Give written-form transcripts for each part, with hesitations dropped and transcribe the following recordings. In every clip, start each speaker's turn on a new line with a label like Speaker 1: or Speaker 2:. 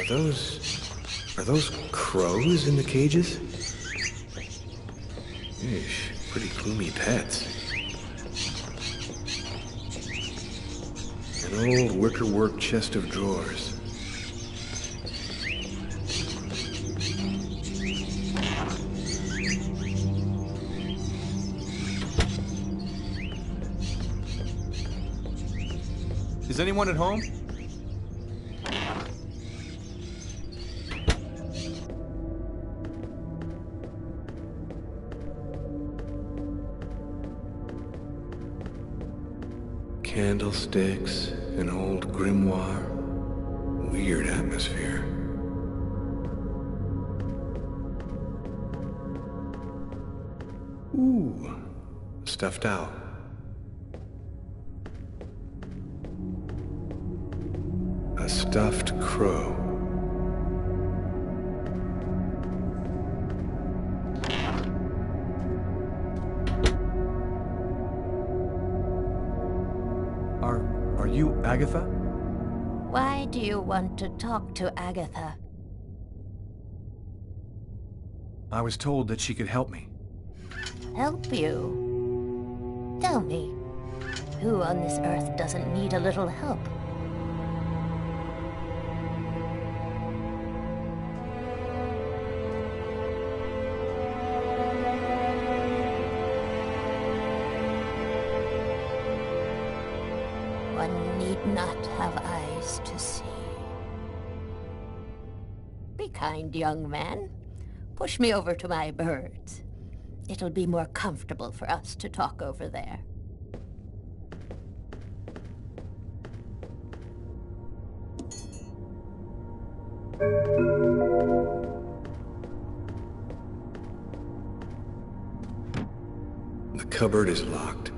Speaker 1: Are those crows in the cages? Eesh, pretty gloomy pets. An old wickerwork chest of drawers.
Speaker 2: Is anyone at home?
Speaker 1: Candlesticks, an old grimoire. Weird atmosphere. Ooh, stuffed owl. A stuffed crow.
Speaker 2: Are you Agatha?
Speaker 3: Why do you want to talk to Agatha?
Speaker 2: I was told that she could help me.
Speaker 3: Help you? Tell me, who on this earth doesn't need a little help? One need not have eyes to see. Be kind, young man. Push me over to my birds. It'll be more comfortable for us to talk over there.
Speaker 1: The cupboard is locked.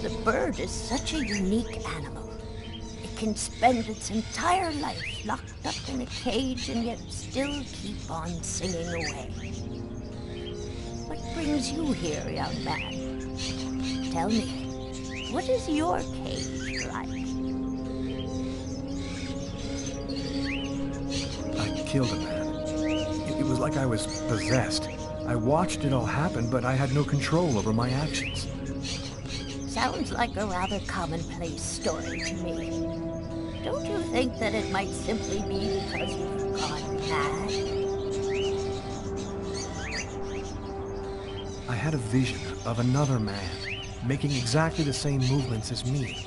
Speaker 3: The bird is such a unique animal. It can spend its entire life locked up in a cage and yet still keep on singing away. What brings you here, young man? Tell me, what is your cage like?
Speaker 2: I killed a man. It was like I was possessed. I watched it all happen, but I had no control over my actions.
Speaker 3: Sounds like a rather commonplace story to me. Don't you think that it might simply be because you've gone mad?
Speaker 2: I had a vision of another man, making exactly the same movements as me,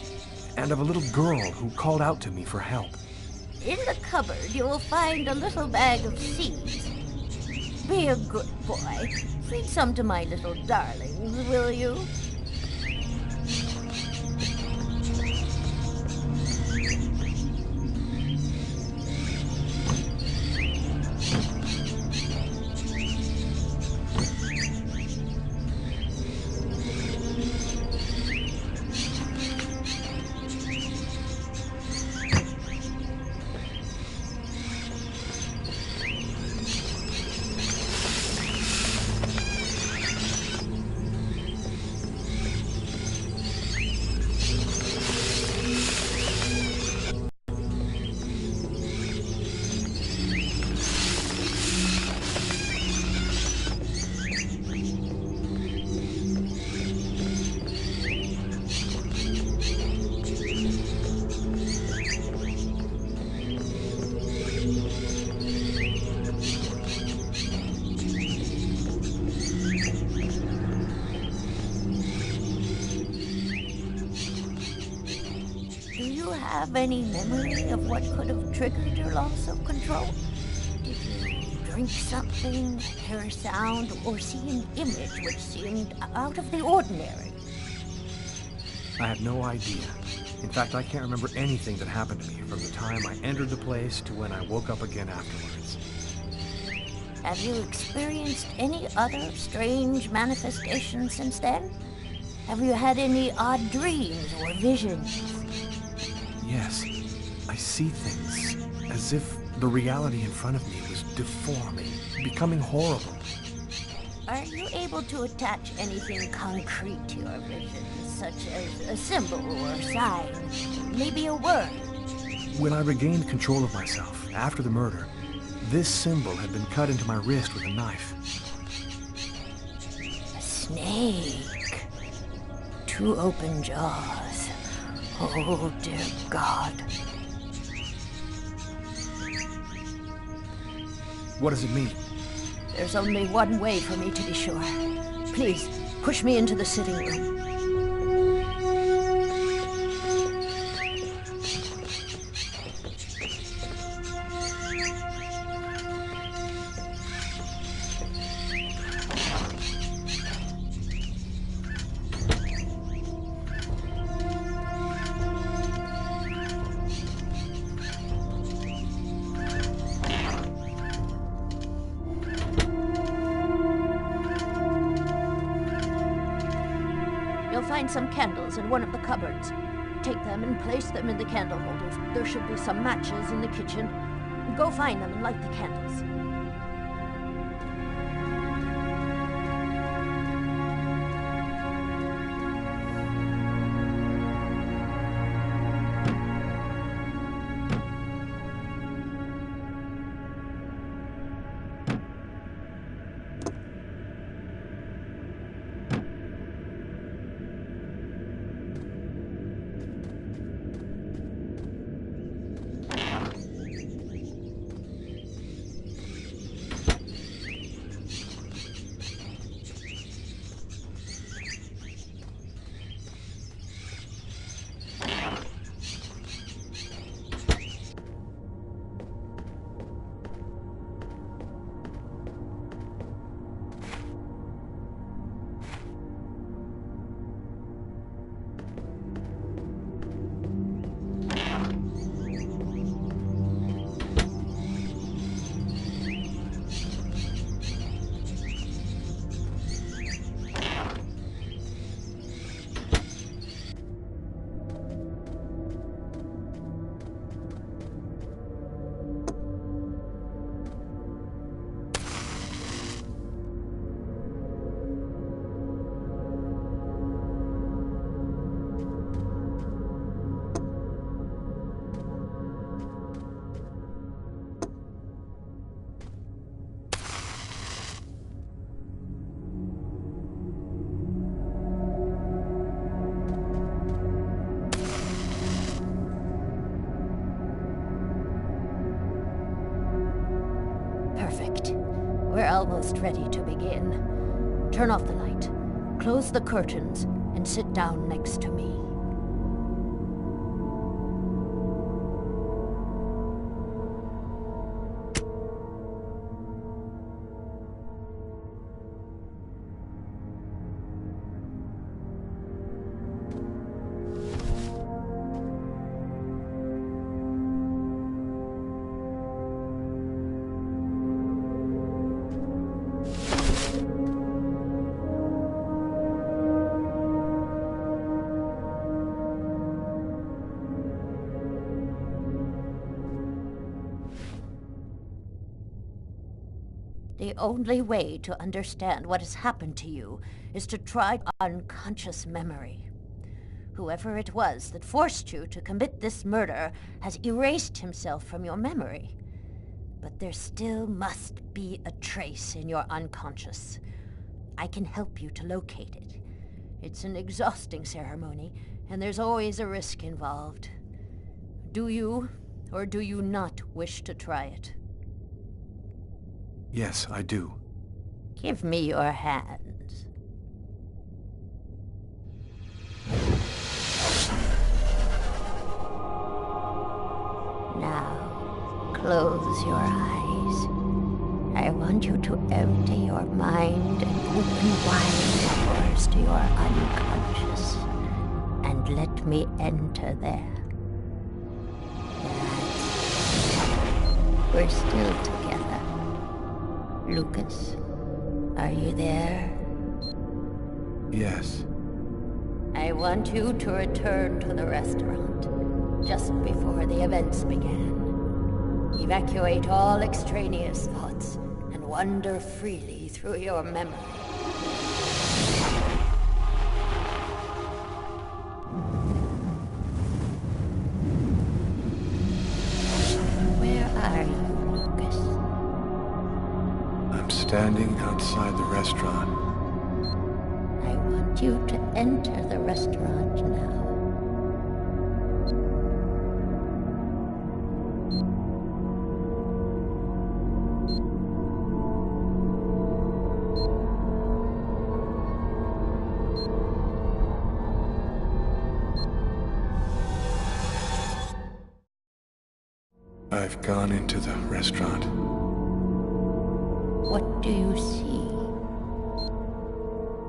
Speaker 2: and of a little girl who called out to me for help.
Speaker 3: In the cupboard, you will find a little bag of seeds. Be a good boy. Feed some to my little darlings, will you? you have any memory of what could have triggered your loss of control? Did you drink something, hear a sound, or see an image which seemed out of the ordinary?
Speaker 2: I have no idea. In fact, I can't remember anything that happened to me from the time I entered the place to when I woke up again afterwards.
Speaker 3: Have you experienced any other strange manifestations since then? Have you had any odd dreams or visions?
Speaker 2: Yes, I see things as if the reality in front of me was deforming, becoming horrible.
Speaker 3: Are you able to attach anything concrete to your visions, such as a symbol or sign, maybe a word?
Speaker 2: When I regained control of myself after the murder, this symbol had been cut into my wrist with a knife.
Speaker 3: A snake. 2 open jaws. Oh, dear God.
Speaker 2: What does it mean?
Speaker 3: There's only one way for me to be sure. Please, push me into the sitting room. You'll find some candles in one of the cupboards. Take them and place them in the candle holders. There should be some matches in the kitchen. Go find them and light the candles. Perfect. We're almost ready to begin. Turn off the light, close the curtains, and sit down next to me. The only way to understand what has happened to you is to try unconscious memory. Whoever it was that forced you to commit this murder has erased himself from your memory. But there still must be a trace in your unconscious. I can help you to locate it. It's an exhausting ceremony, and there's always a risk involved. Do you, or do you not wish to try it?
Speaker 2: Yes, I do.
Speaker 3: Give me your hands. Close your eyes. I want you to empty your mind and open wide the doors to your unconscious. And let me enter there. That's... We're still together. Lucas, are you there?
Speaker 2: Yes.
Speaker 3: I want you to return to the restaurant just before the events began. Evacuate all extraneous thoughts and wander freely through your memory. Where are you, Lucas?
Speaker 2: I'm standing outside the restaurant.
Speaker 3: I want you to enter the restaurant now.
Speaker 2: I've gone into the restaurant.
Speaker 3: What do you see?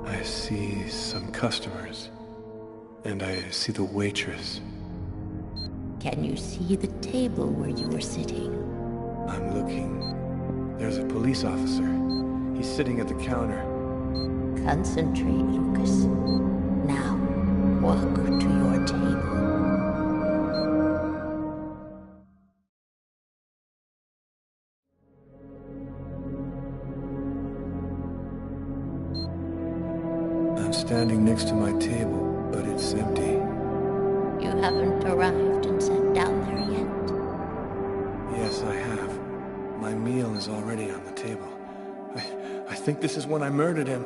Speaker 2: I see some customers, and I see the waitress.
Speaker 3: Can you see the table where you were sitting?
Speaker 2: I'm looking. There's a police officer. He's sitting at the counter.
Speaker 3: Concentrate, Lucas. Now, walk to your table.
Speaker 2: I'm standing next to my table, but it's empty.
Speaker 3: You haven't arrived and sat down there yet.
Speaker 2: Yes, I have. My meal is already on the table. I think this is when I murdered him.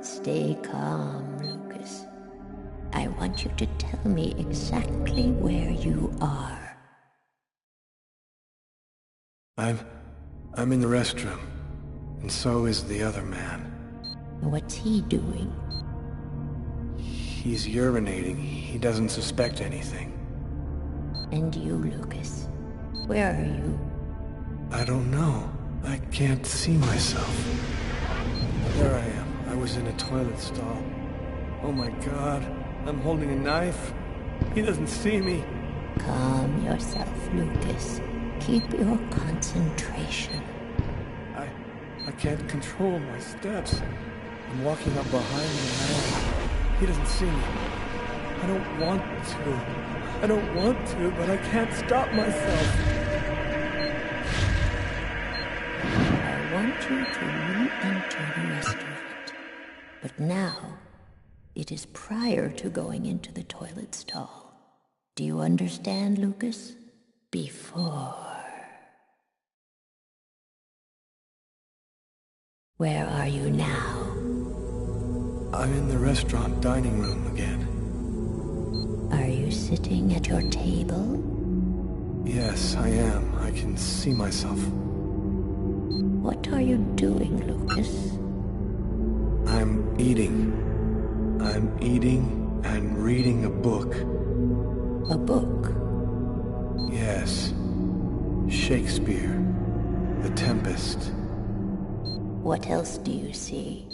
Speaker 3: Stay calm, Lucas. I want you to tell me exactly where you are.
Speaker 2: I'm in the restroom, and so is the other man.
Speaker 3: What's he doing?
Speaker 2: He's urinating. He doesn't suspect anything.
Speaker 3: And you, Lucas, where are you?
Speaker 2: I don't know. I can't see myself. There I am. I was in a toilet stall. Oh my God. I'm holding a knife. He doesn't see me.
Speaker 3: Calm yourself, Lucas. Keep your concentration.
Speaker 2: I can't control my steps. I'm walking up behind the man. He doesn't see me. I don't want to, but I can't stop myself.
Speaker 3: I want you to re-enter the restaurant. But now, it is prior to going into the toilet stall. Do you understand, Lucas? Before. Where are you now?
Speaker 2: I'm in the restaurant dining room again.
Speaker 3: Are you sitting at your table?
Speaker 2: Yes, I am. I can see myself.
Speaker 3: What are you doing, Lucas?
Speaker 2: I'm eating. I'm eating and reading a book.
Speaker 3: A book?
Speaker 2: Yes. Shakespeare. The Tempest.
Speaker 3: What else do you see?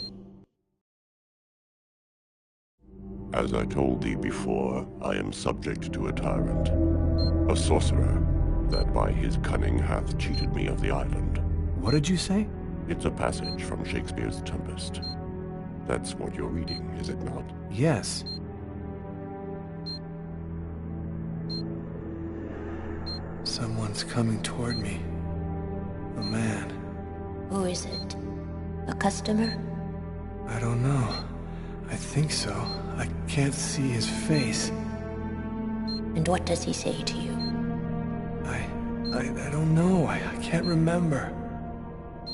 Speaker 4: As I told thee before, I am subject to a tyrant, a sorcerer, that by his cunning hath cheated me of the island.
Speaker 2: What did you say?
Speaker 4: It's a passage from Shakespeare's Tempest. That's what you're reading, is it not?
Speaker 2: Yes. Someone's coming toward me. A man.
Speaker 3: Who is it? A customer?
Speaker 2: I don't know. I think so. I can't see his face.
Speaker 3: And what does he say to you?
Speaker 2: I don't know. I can't remember.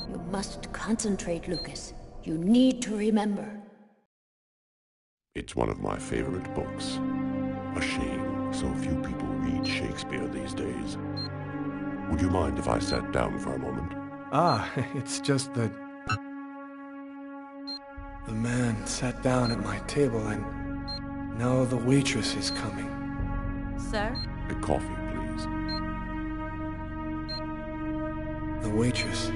Speaker 3: You must concentrate, Lucas. You need to remember.
Speaker 4: It's one of my favorite books. A shame so few people read Shakespeare these days. Would you mind if I sat down for a moment?
Speaker 2: Ah, it's just that... The man sat down at my table and now the waitress is coming.
Speaker 5: Sir?
Speaker 4: A coffee, please.
Speaker 2: the waitress.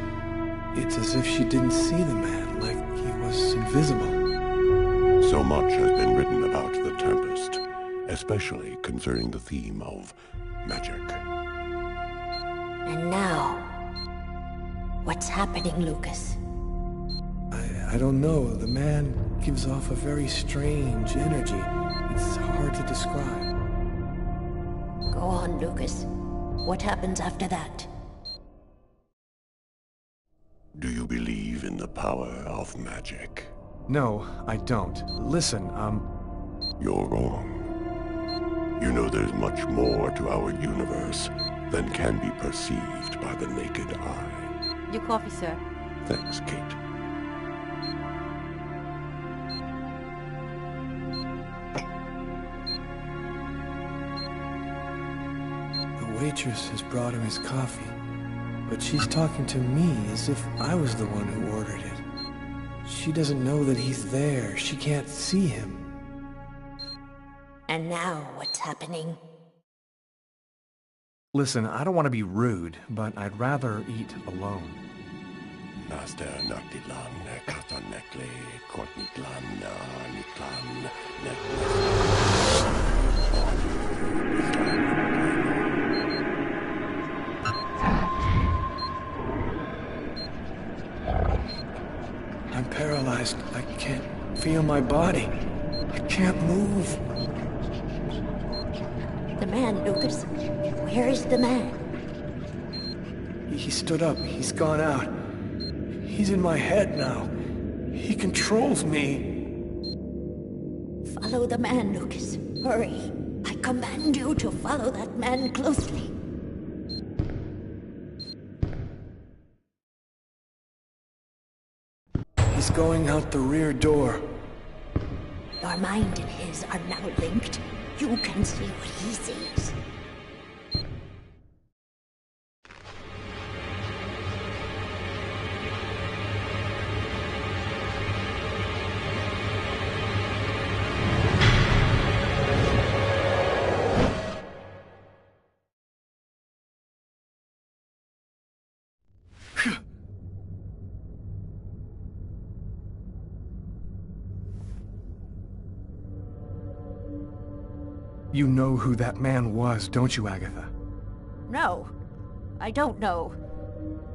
Speaker 2: It's as if she didn't see the man, like he was invisible.
Speaker 4: So much has been written about the Tempest, especially concerning the theme of magic.
Speaker 3: And now, what's happening, Lucas?
Speaker 2: I don't know. The man gives off a very strange energy. It's hard to describe.
Speaker 3: Go on, Lucas. What happens after that?
Speaker 4: Do you believe in the power of magic?
Speaker 2: No, I don't. Listen,
Speaker 4: You're wrong. You know there's much more to our universe than can be perceived by the naked eye.
Speaker 5: Your coffee, sir.
Speaker 4: Thanks, Kate.
Speaker 2: the waitress has brought him his coffee. But she's talking to me as if I was the one who ordered it. She doesn't know that he's there. She can't see him.
Speaker 3: And now, what's happening?
Speaker 2: Listen, I don't want to be rude, but I'd rather eat alone.
Speaker 4: Naster Noctilan, Katanekle, Kortniklan, Niklan,
Speaker 2: I'm paralyzed. I can't feel my body. I can't move.
Speaker 3: The man, Lucas. Where is the man?
Speaker 2: He stood up. He's gone out. He's in my head now. He controls me.
Speaker 3: Follow the man, Lucas. Hurry. I command you to follow that man closely.
Speaker 2: He's going out the rear door.
Speaker 3: Your mind and his are now linked. You can see what he sees.
Speaker 2: You know who that man was, don't you, Agatha?
Speaker 5: No, I don't know.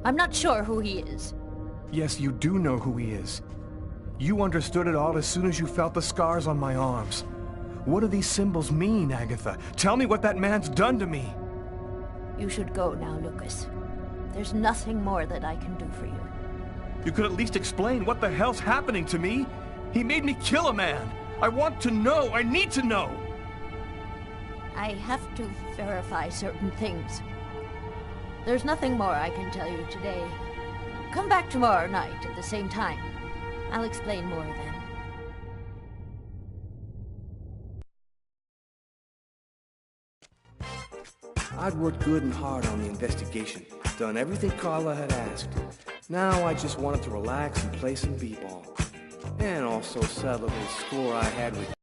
Speaker 5: I'm not sure who he is.
Speaker 2: Yes, you do know who he is. You understood it all as soon as you felt the scars on my arms. What do these symbols mean, Agatha? Tell me what that man's done to me.
Speaker 5: You should go now, Lucas. There's nothing more that I can do for you.
Speaker 2: You could at least explain what the hell's happening to me. He made me kill a man. I want to know. I need to know.
Speaker 5: I have to verify certain things. There's nothing more I can tell you today. Come back tomorrow night at the same time. I'll explain more then.
Speaker 2: I'd worked good and hard on the investigation. Done everything Carla had asked. Now I just wanted to relax and play some b-ball. And also settle the score I had with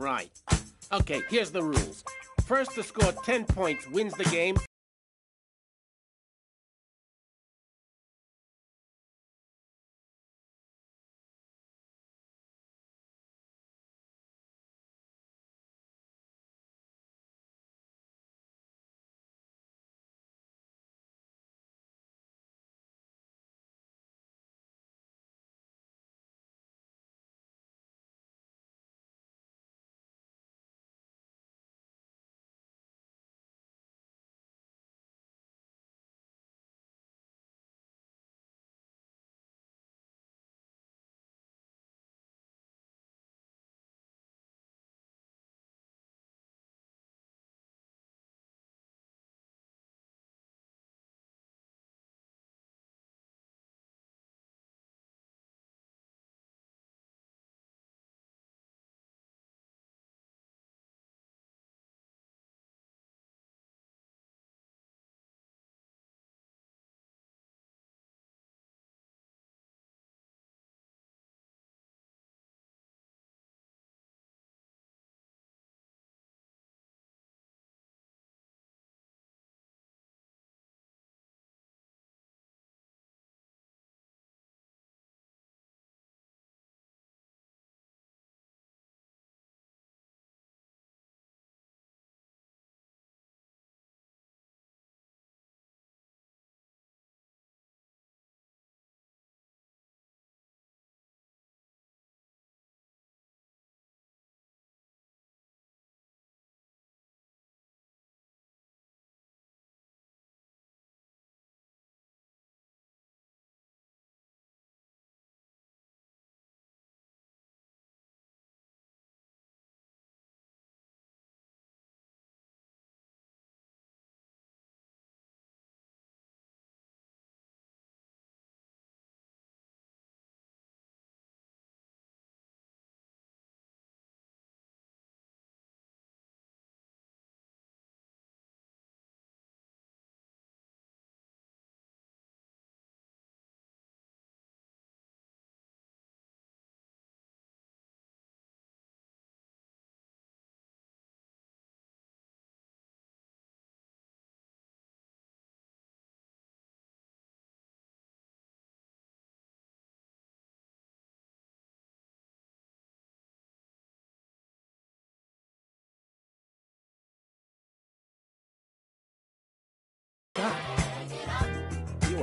Speaker 6: Right. Okay, here's the rules. First to score 10 points wins the game.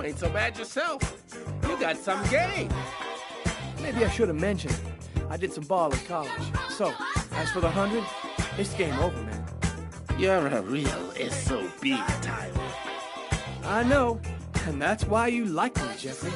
Speaker 6: Ain't so bad yourself. You got some game.
Speaker 2: Maybe I should have mentioned. I did some ball in college. So, as for the 100, it's game over, man.
Speaker 6: You're a real SOB, Tyler.
Speaker 2: I know, and that's why you like me, Jeffrey.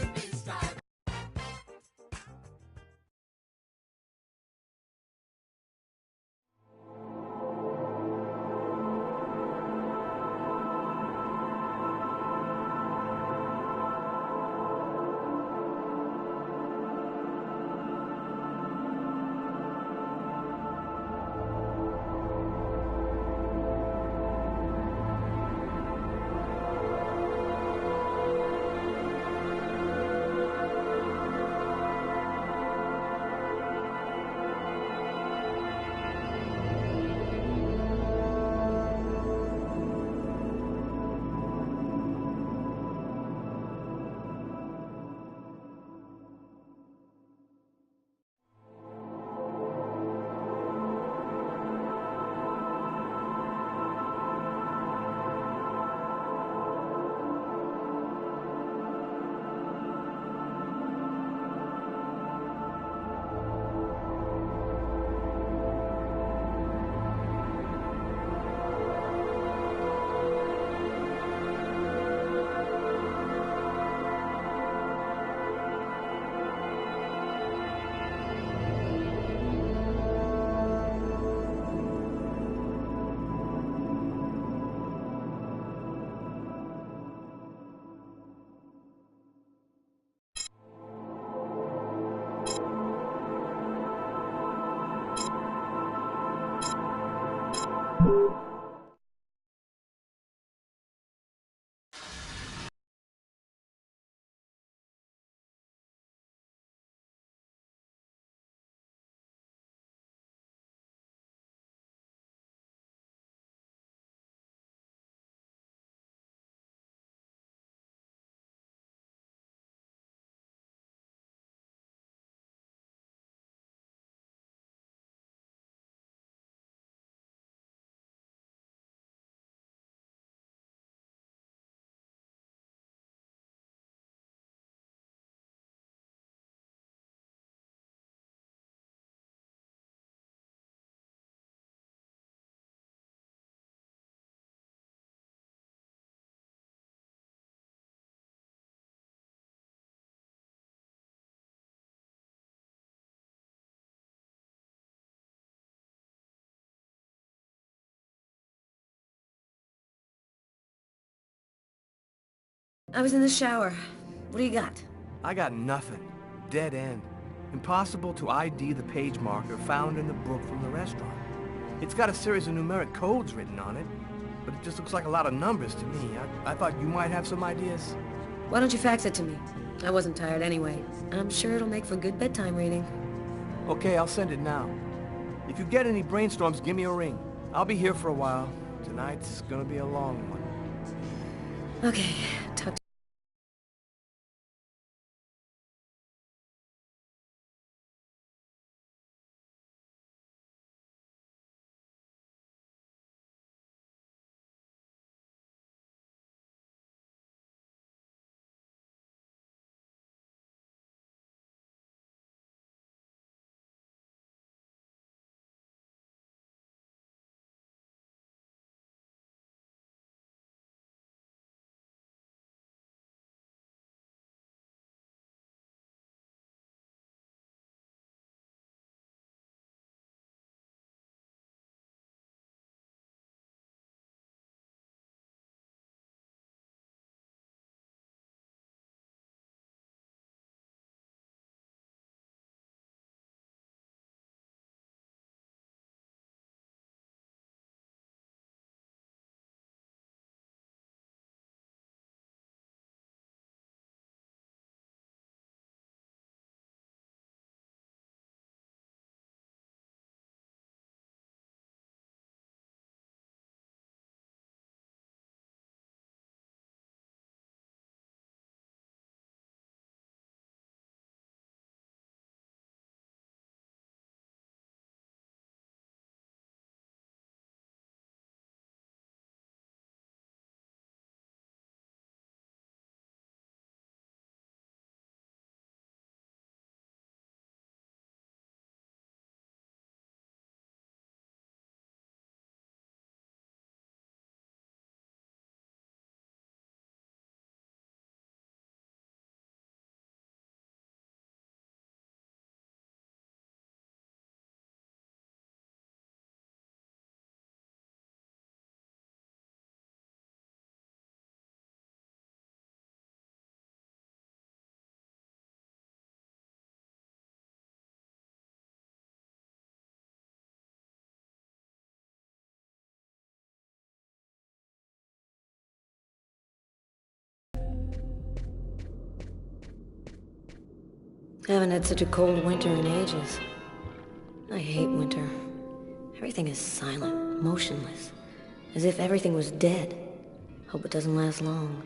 Speaker 7: I was in the shower. What do you got?
Speaker 2: I got nothing. Dead end. Impossible to ID the page marker found in the book from the restaurant. It's got a series of numeric codes written on it, but it just looks like a lot of numbers to me. I thought you might have some ideas.
Speaker 7: Why don't you fax it to me? I wasn't tired anyway. I'm sure it'll make for good bedtime reading.
Speaker 2: Okay, I'll send it now. If you get any brainstorms, give me a ring. I'll be here for a while. Tonight's gonna be a long one.
Speaker 7: Okay, talk to Haven't had such a cold winter in ages. I hate winter. Everything is silent, motionless, as if everything was dead. Hope it doesn't last long.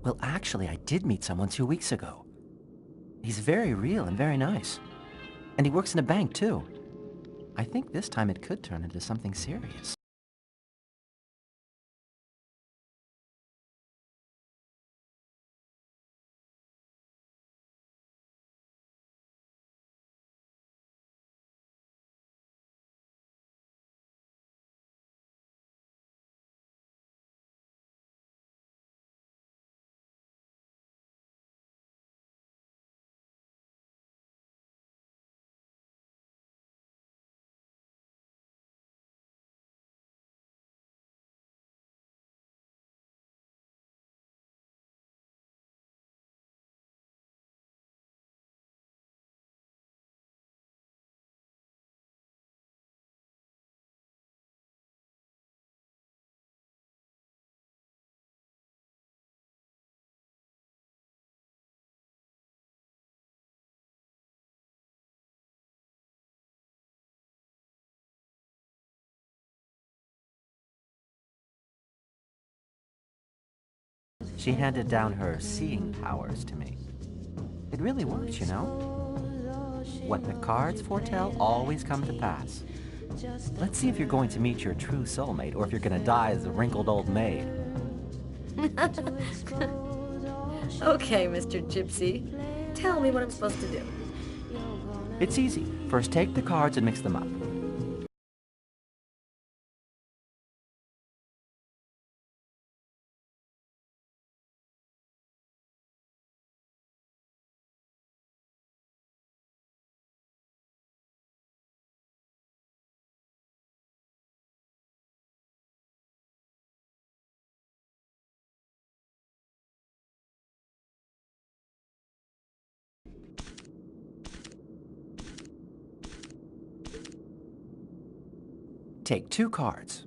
Speaker 8: Well, actually, I did meet someone 2 weeks ago. He's very real and very nice. And he works in a bank, too. I think this time it could turn into something serious. She handed down her seeing powers to me. It really works, you know? What the cards foretell always come to pass. Let's see if you're going to meet your true soulmate, or if you're going to die as a wrinkled old maid.
Speaker 7: Okay, Mr. Gypsy. Tell me what I'm supposed to do.
Speaker 8: It's easy. First, take the cards and mix them up. Take 2 cards.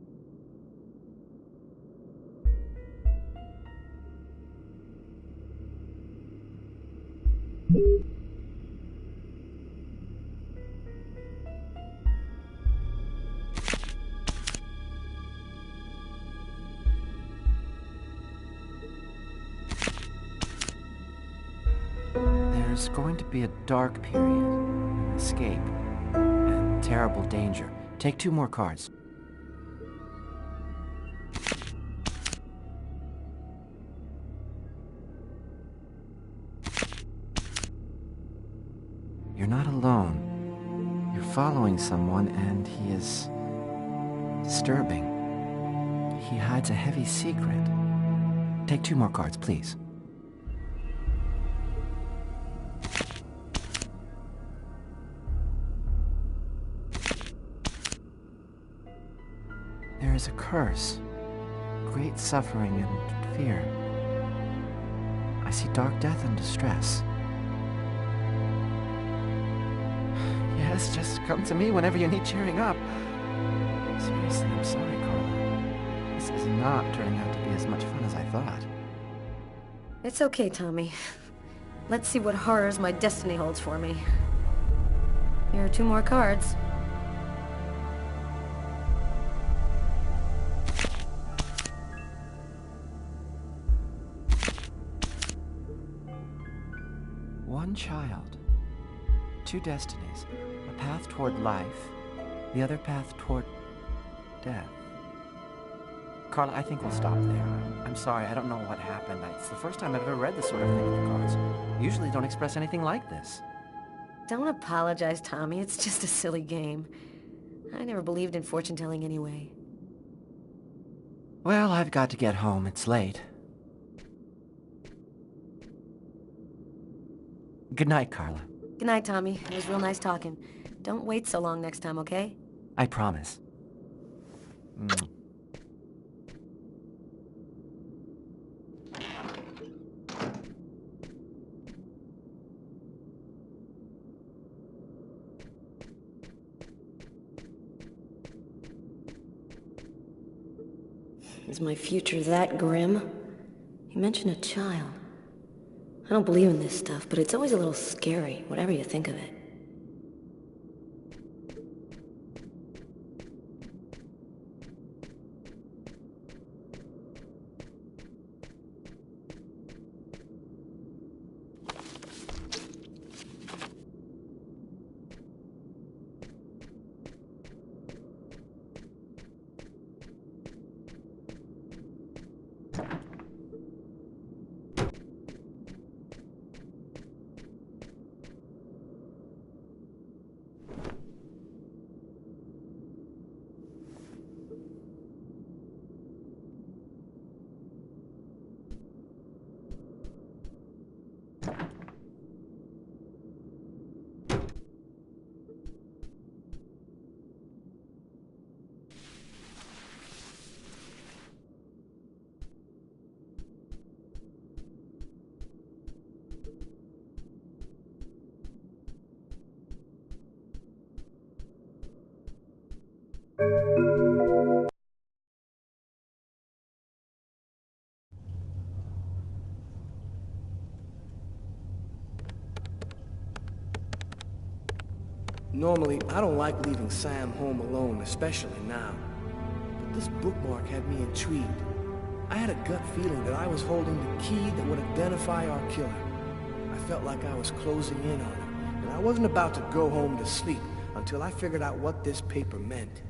Speaker 8: There's going to be a dark period, an escape, and terrible danger. Take 2 more cards. You're not alone. You're following someone, and he is disturbing. He hides a heavy secret. Take 2 more cards, please. There is a curse, great suffering and fear. I see dark death and distress. Yes, just come to me whenever you need cheering up. Seriously, I'm sorry, Carla. This is not turning out to be as much fun as I thought.
Speaker 7: It's okay, Tommy. Let's see what horrors my destiny holds for me. Here are 2 more cards.
Speaker 8: One child, 2 destinies, a path toward life, the other path toward death. Carla, I think we'll stop there. I'm sorry, I don't know what happened. It's the first time I've ever read this sort of thing in the cards. Usually don't express anything like this.
Speaker 7: Don't apologize, Tommy. It's just a silly game. I never believed in fortune-telling anyway.
Speaker 8: Well, I've got to get home. It's late. Good night, Carla.
Speaker 7: Good night, Tommy. It was real nice talking. Don't wait so long next time, okay?
Speaker 8: I promise.
Speaker 7: Is my future that grim? You mentioned a child. I don't believe in this stuff, but it's always a little scary, whatever you think of it.
Speaker 2: Normally, I don't like leaving Sam home alone, especially now. But this bookmark had me intrigued. I had a gut feeling that I was holding the key that would identify our killer. I felt like I was closing in on him, and I wasn't about to go home to sleep until I figured out what this paper meant.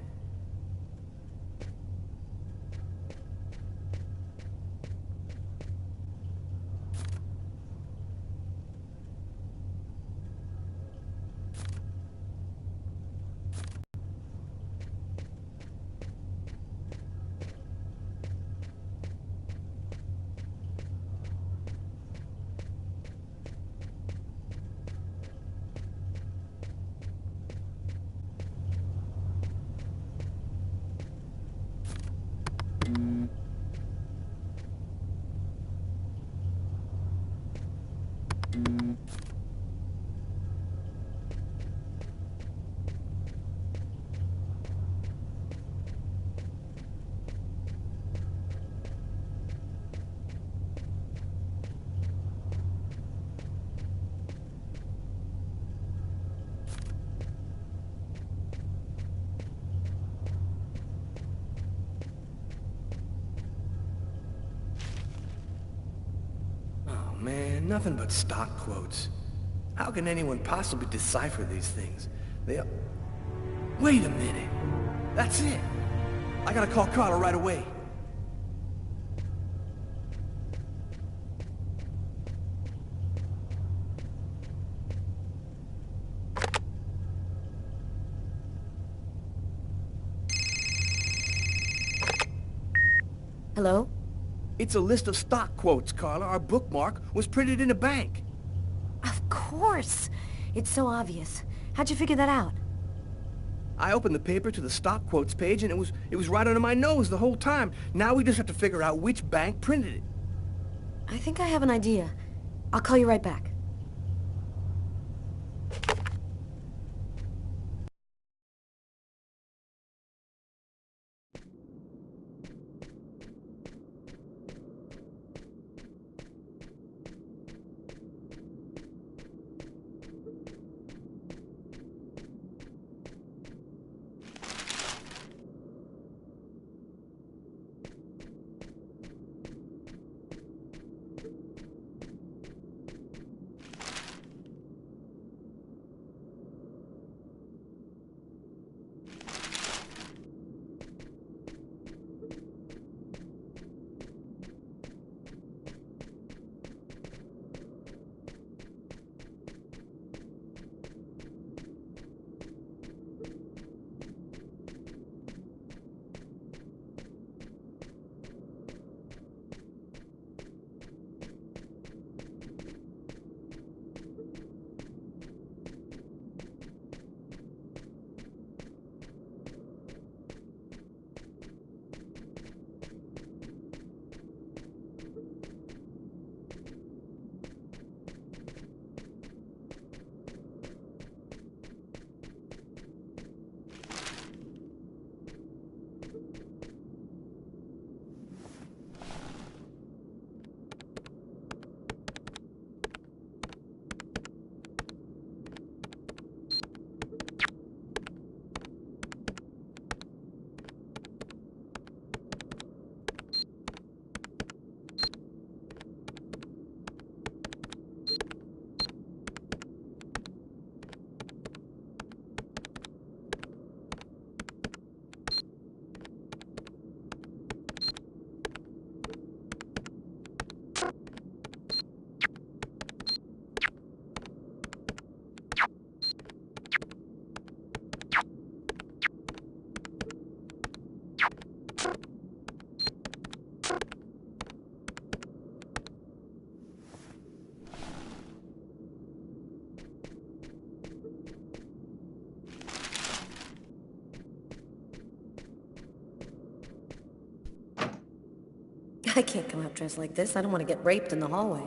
Speaker 2: Oh man, nothing but stock quotes. How can anyone possibly decipher these things? Wait a minute. That's it. I gotta call Carla right away.
Speaker 7: Hello?
Speaker 2: It's a list of stock quotes, Carla. Our bookmark was printed in a bank.
Speaker 7: Of course! It's so obvious. How'd you figure that out?
Speaker 2: I opened the paper to the stock quotes page and it was right under my nose the whole time. Now we just have to figure out which bank printed it.
Speaker 7: I think I have an idea. I'll call you right back. I can't come out dressed like this. I don't want to get raped in the hallway.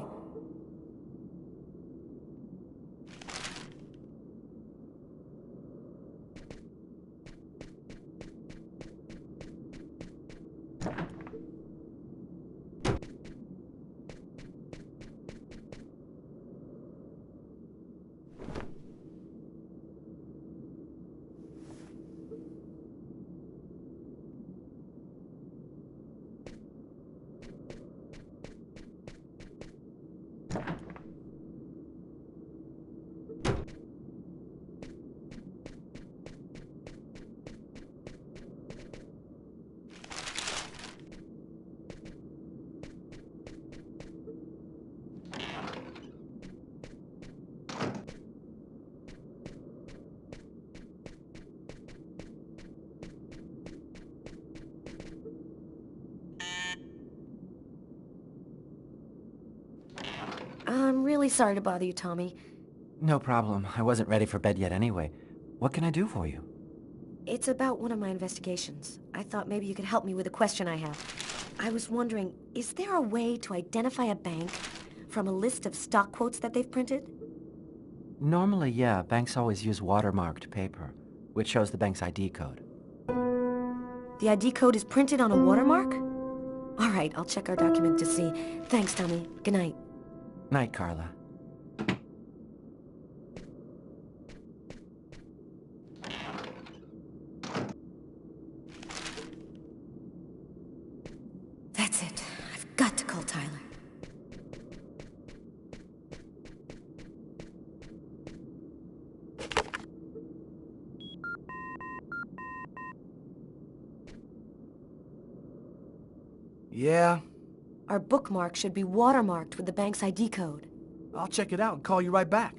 Speaker 7: really sorry to bother you, Tommy.
Speaker 8: No problem. I wasn't ready for bed yet anyway. What can I do for you?
Speaker 7: It's about one of my investigations. I thought maybe you could help me with a question I have. I was wondering, is there a way to identify a bank from a list of stock quotes that they've printed?
Speaker 8: Normally, yeah, banks always use watermarked paper, which shows the bank's ID code.
Speaker 7: The ID code is printed on a watermark? All right, I'll check our document to see. Thanks, Tommy. Good night.
Speaker 8: Night, Carla.
Speaker 7: That's it. I've got to call Tyler.
Speaker 2: Yeah?
Speaker 7: Our bookmark should be watermarked with the bank's ID code.
Speaker 2: I'll check it out and call you right back.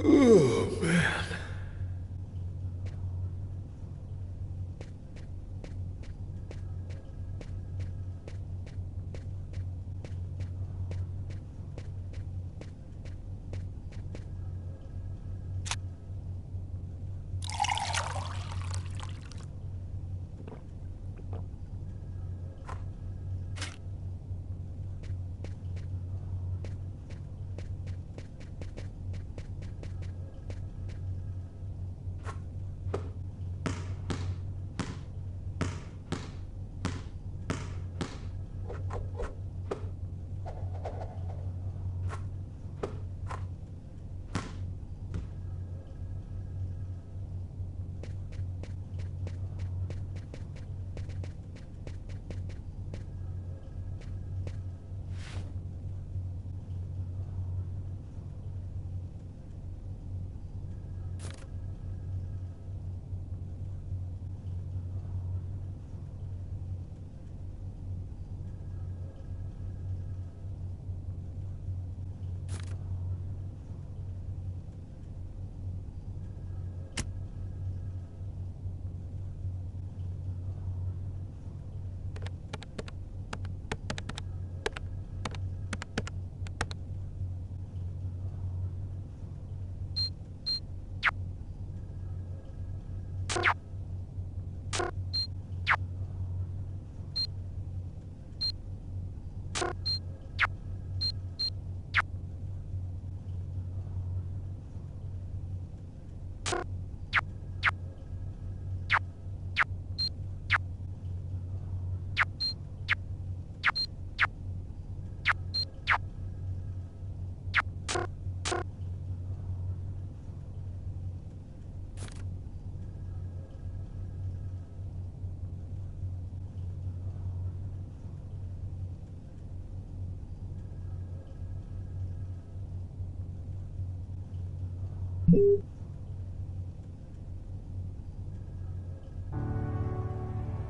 Speaker 1: Oh, man.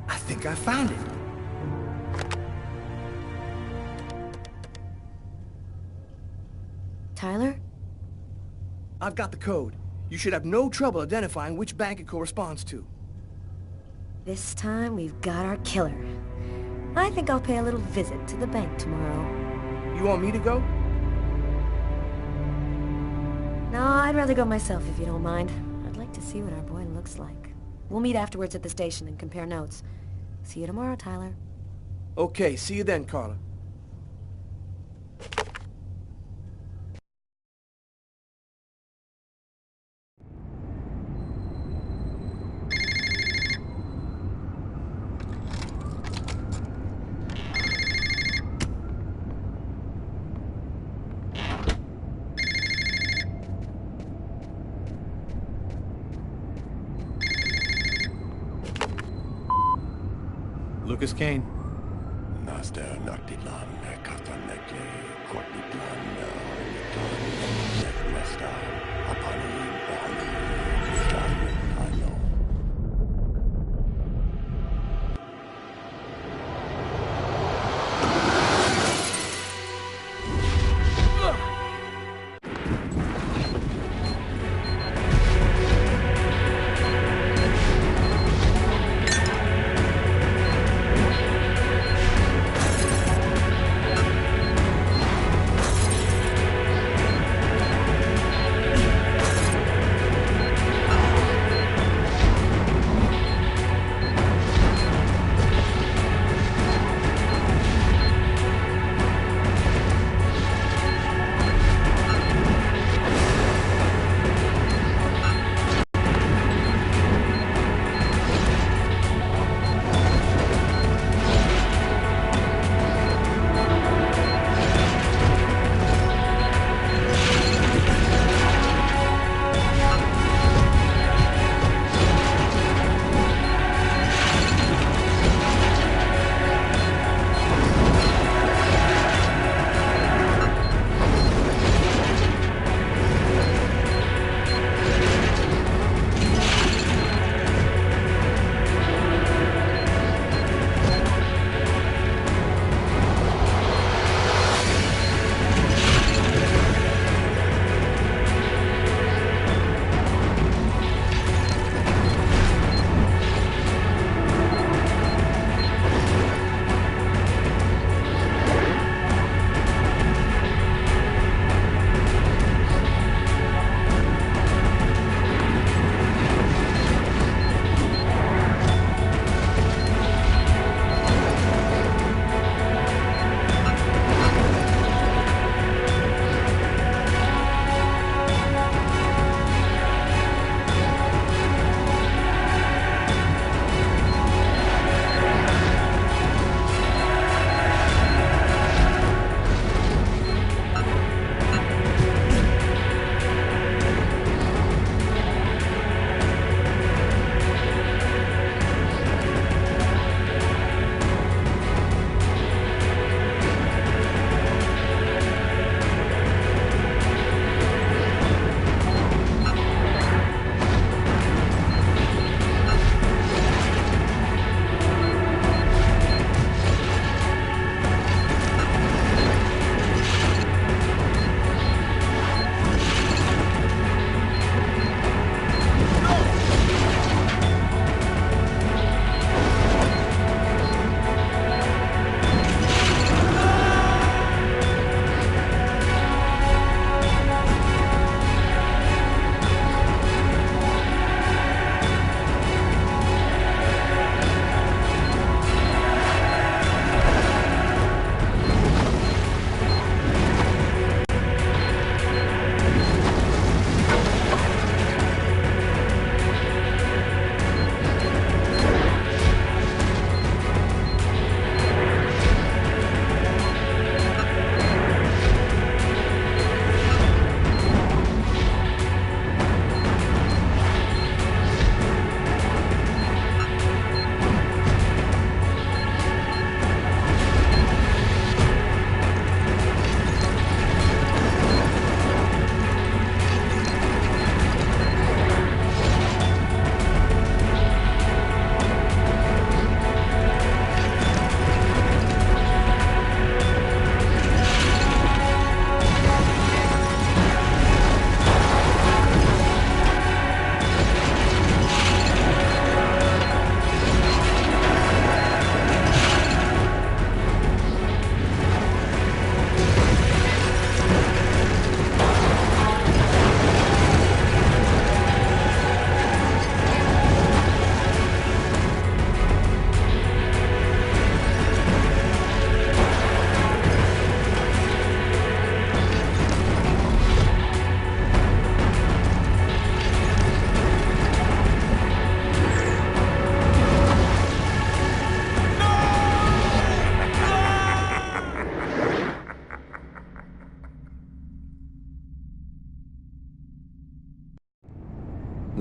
Speaker 2: I think I found it.
Speaker 7: Tyler?
Speaker 2: I've got the code. You should have no trouble identifying which bank it corresponds to.
Speaker 7: This time we've got our killer. I think I'll pay a little visit to the bank tomorrow.
Speaker 2: You want me to go?
Speaker 7: No, I'd rather go myself if you don't mind. I'd like to see what our boy looks like. We'll meet afterwards at the station and compare notes. See you tomorrow, Tyler.
Speaker 2: Okay, see you then, Carla. Lucas Kane.
Speaker 4: Master Noctilan, Kataneke, Kortitlan, Master, Apani, Ohani, I know.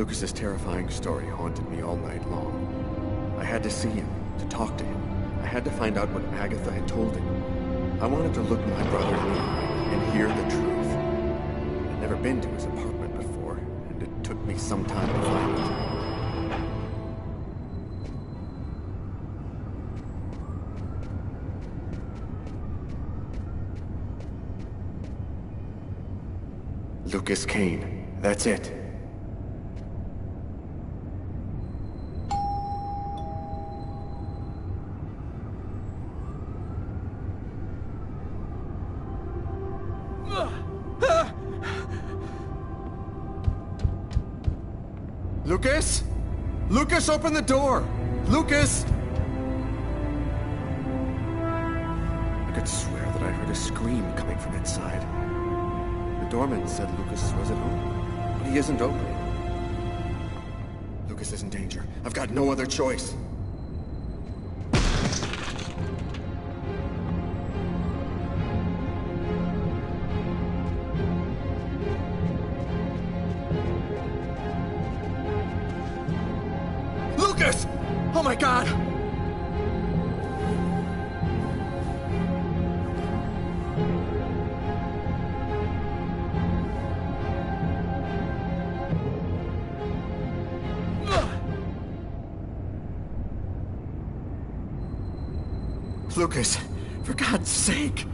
Speaker 9: Lucas's terrifying story haunted me all night long. I had to see him, to talk to him. I had to find out what Agatha had told him. I wanted to look my brother in the eye and hear the truth. I'd never been to his apartment before, and it took me some time to find it. Lucas Kane. That's it. Lucas? Lucas, open the door! Lucas! I could swear that I heard a scream coming from inside. The doorman said Lucas was at home, but he isn't opening. Lucas is in danger. I've got no other choice. Lucas! Oh my God! Lucas, for God's sake!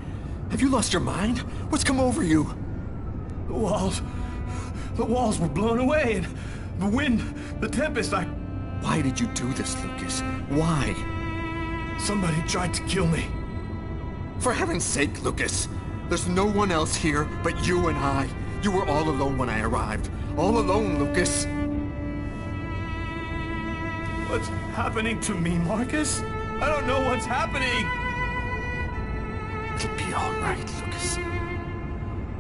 Speaker 9: Have you lost your mind? What's come over you?
Speaker 2: The walls were blown away, and the wind, the tempest,
Speaker 9: Why did you do this, Lucas? Why?
Speaker 2: Somebody tried to kill me.
Speaker 9: For heaven's sake, Lucas! There's no one else here but you and I. You were all alone when I arrived. All alone, Lucas.
Speaker 2: What's happening to me, Marcus? I don't know what's happening!
Speaker 9: It'll be all right, Lucas.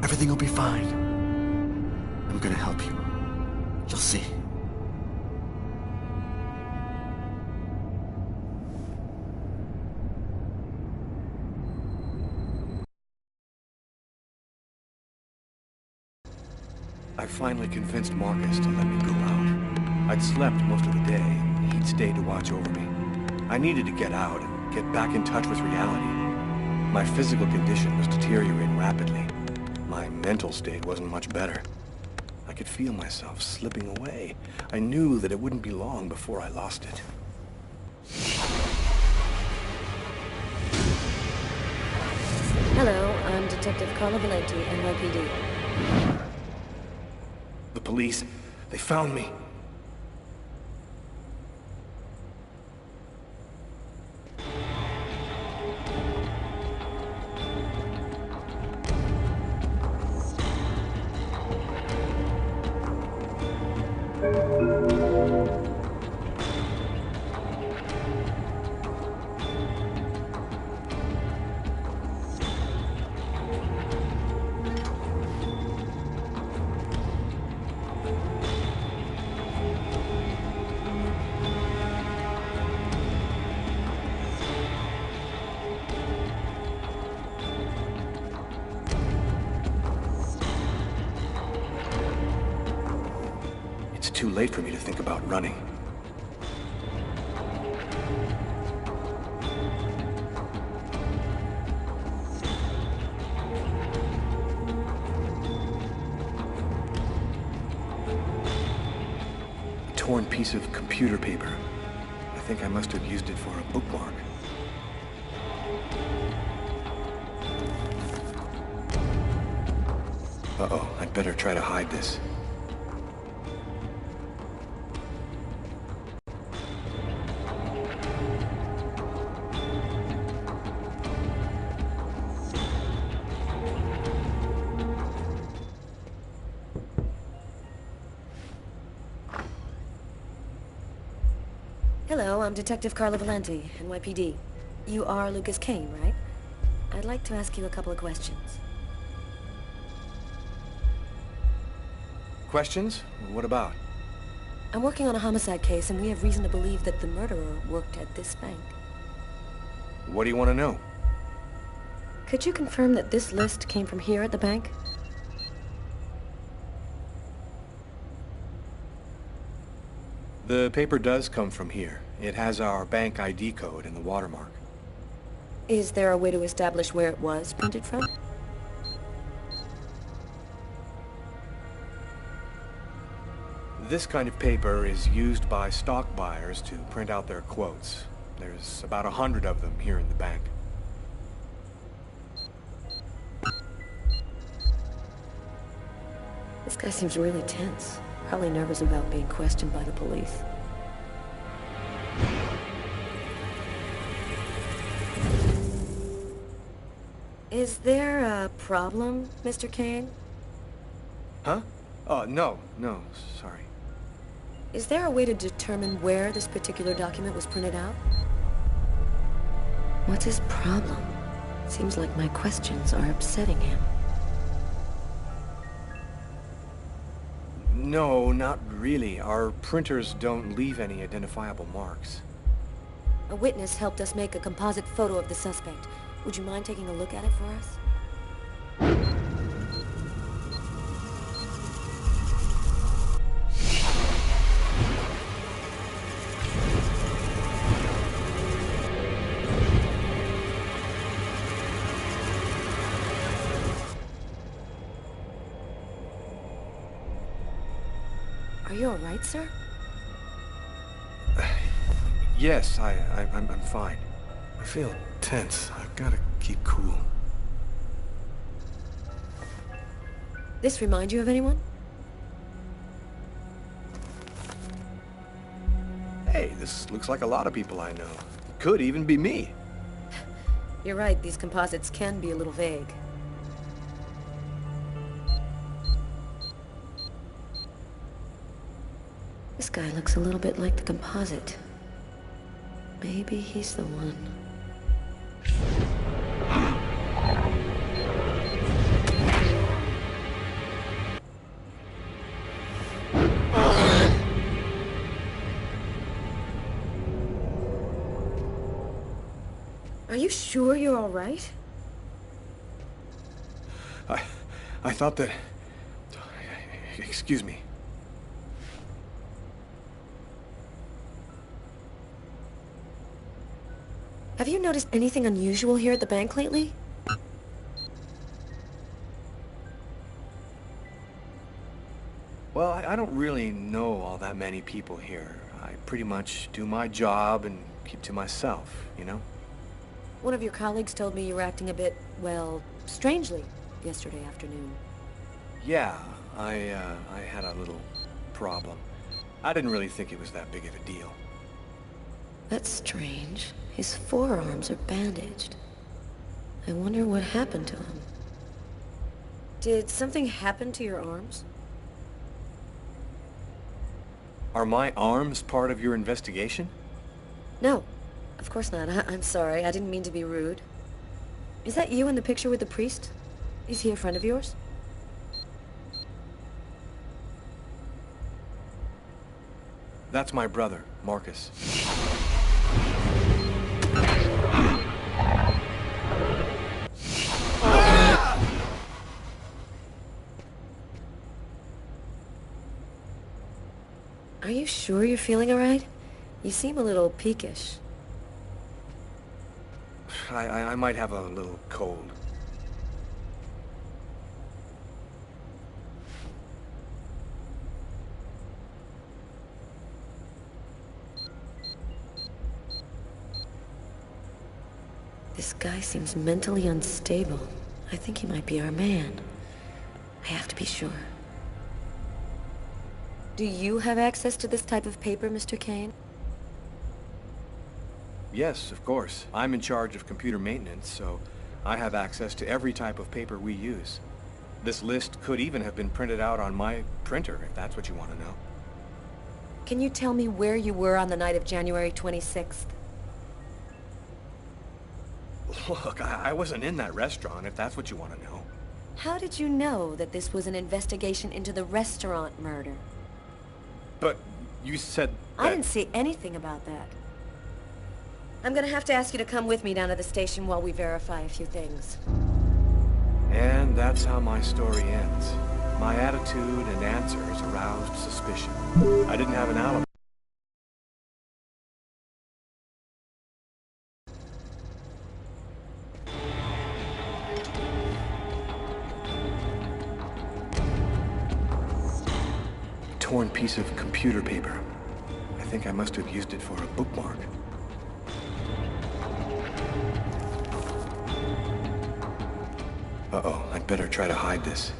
Speaker 9: Everything will be fine. I'm gonna help you. You'll see.
Speaker 2: I finally convinced Marcus to let me go out. I'd slept most of the day, and he'd stayed to watch over me. I needed to get out and get back in touch with reality. My physical condition was deteriorating rapidly. My mental state wasn't much better. I could feel myself slipping away. I knew that it wouldn't be long before I lost it.
Speaker 7: Hello, I'm Detective Carla Valenti, NYPD.
Speaker 2: The police, they found me. It's too late for me to think about running. A torn piece of computer paper. I think I must have used it for a bookmark. Uh-oh, I'd better try to hide this.
Speaker 7: Hello, I'm Detective Carla Valenti, NYPD. You are Lucas Kane, right? I'd like to ask you a couple of questions.
Speaker 2: Questions? What about?
Speaker 7: I'm working on a homicide case, and we have reason to believe that the murderer worked at this bank.
Speaker 2: What do you want to know?
Speaker 7: Could you confirm that this list came from here at the bank?
Speaker 2: The paper does come from here. It has our bank ID code and the watermark.
Speaker 7: Is there a way to establish where it was printed from?
Speaker 2: This kind of paper is used by stock buyers to print out their quotes. There's about 100 of them here in the bank.
Speaker 7: This guy seems really tense. Probably nervous about being questioned by the police. Is there a problem, Mr. Kane?
Speaker 2: Huh? Oh, no, sorry.
Speaker 7: Is there a way to determine where this particular document was printed out? What's his problem? Seems like my questions are upsetting him.
Speaker 2: No, not really. Our printers don't leave any identifiable marks.
Speaker 7: A witness helped us make a composite photo of the suspect. Would you mind taking a look at it for us? Are you all right, sir?
Speaker 2: Yes, I'm fine. I feel tense. I've got to keep cool.
Speaker 7: This remind you of anyone?
Speaker 2: Hey, this looks like a lot of people I know. Could even be me.
Speaker 7: You're right, these composites can be a little vague. This guy looks a little bit like the composite. Maybe he's the one. Are you sure you're all right?
Speaker 2: I thought that... Excuse me.
Speaker 7: Have you noticed anything unusual here at the bank lately?
Speaker 2: Well, I don't really know all that many people here. I pretty much do my job and keep to myself, you know?
Speaker 7: One of your colleagues told me you were acting a bit, well, strangely yesterday afternoon.
Speaker 2: Yeah, I had a little problem. I didn't really think it was that big of a deal.
Speaker 7: That's strange. His forearms are bandaged. I wonder what happened to him. Did something happen to your arms?
Speaker 2: Are my arms part of your investigation?
Speaker 7: No, of course not. I'm sorry. I didn't mean to be rude. Is that you in the picture with the priest? Is he a friend of yours?
Speaker 2: That's my brother, Marcus.
Speaker 7: Are you sure you're feeling all right? You seem a little peakish.
Speaker 2: I might have a little cold.
Speaker 7: This guy seems mentally unstable. I think he might be our man. I have to be sure. Do you have access to this type of paper, Mr. Kane?
Speaker 2: Yes, of course. I'm in charge of computer maintenance, so I have access to every type of paper we use. This list could even have been printed out on my printer, if that's what you want to know.
Speaker 7: Can you tell me where you were on the night of January 26th?
Speaker 2: Look, I wasn't in that restaurant, if that's what you want to know.
Speaker 7: How did you know that this was an investigation into the restaurant murder?
Speaker 2: But you said that...
Speaker 7: I didn't say anything about that. I'm gonna have to ask you to come with me down to the station while we verify a few things.
Speaker 2: And that's how my story ends. My attitude and answers aroused suspicion. I didn't have an alibi. torn piece of computer paper. I think I must have used it for a bookmark. Uh-oh, I'd better try to hide this.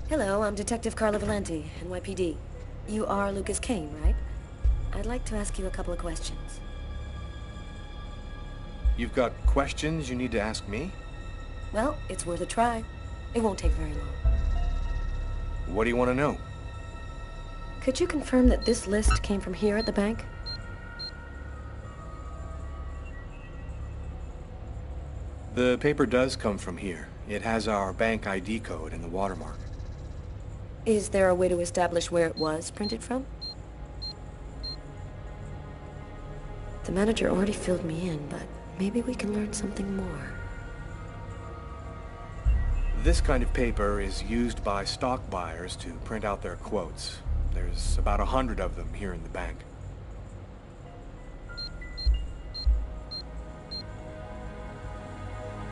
Speaker 7: Hello, I'm Detective Carla Valenti, NYPD. You are Lucas Kane, right? I'd like to ask you a couple of questions.
Speaker 2: You've got questions you need to ask me?
Speaker 7: Well, it's worth a try. It won't take very long.
Speaker 2: What do you want to know?
Speaker 7: Could you confirm that this list came from here at the bank?
Speaker 2: The paper does come from here. It has our bank ID code and the watermark.
Speaker 7: Is there a way to establish where it was printed from? The manager already filled me in, but maybe we can learn something more.
Speaker 2: This kind of paper is used by stock buyers to print out their quotes. There's about 100 of them here in the bank.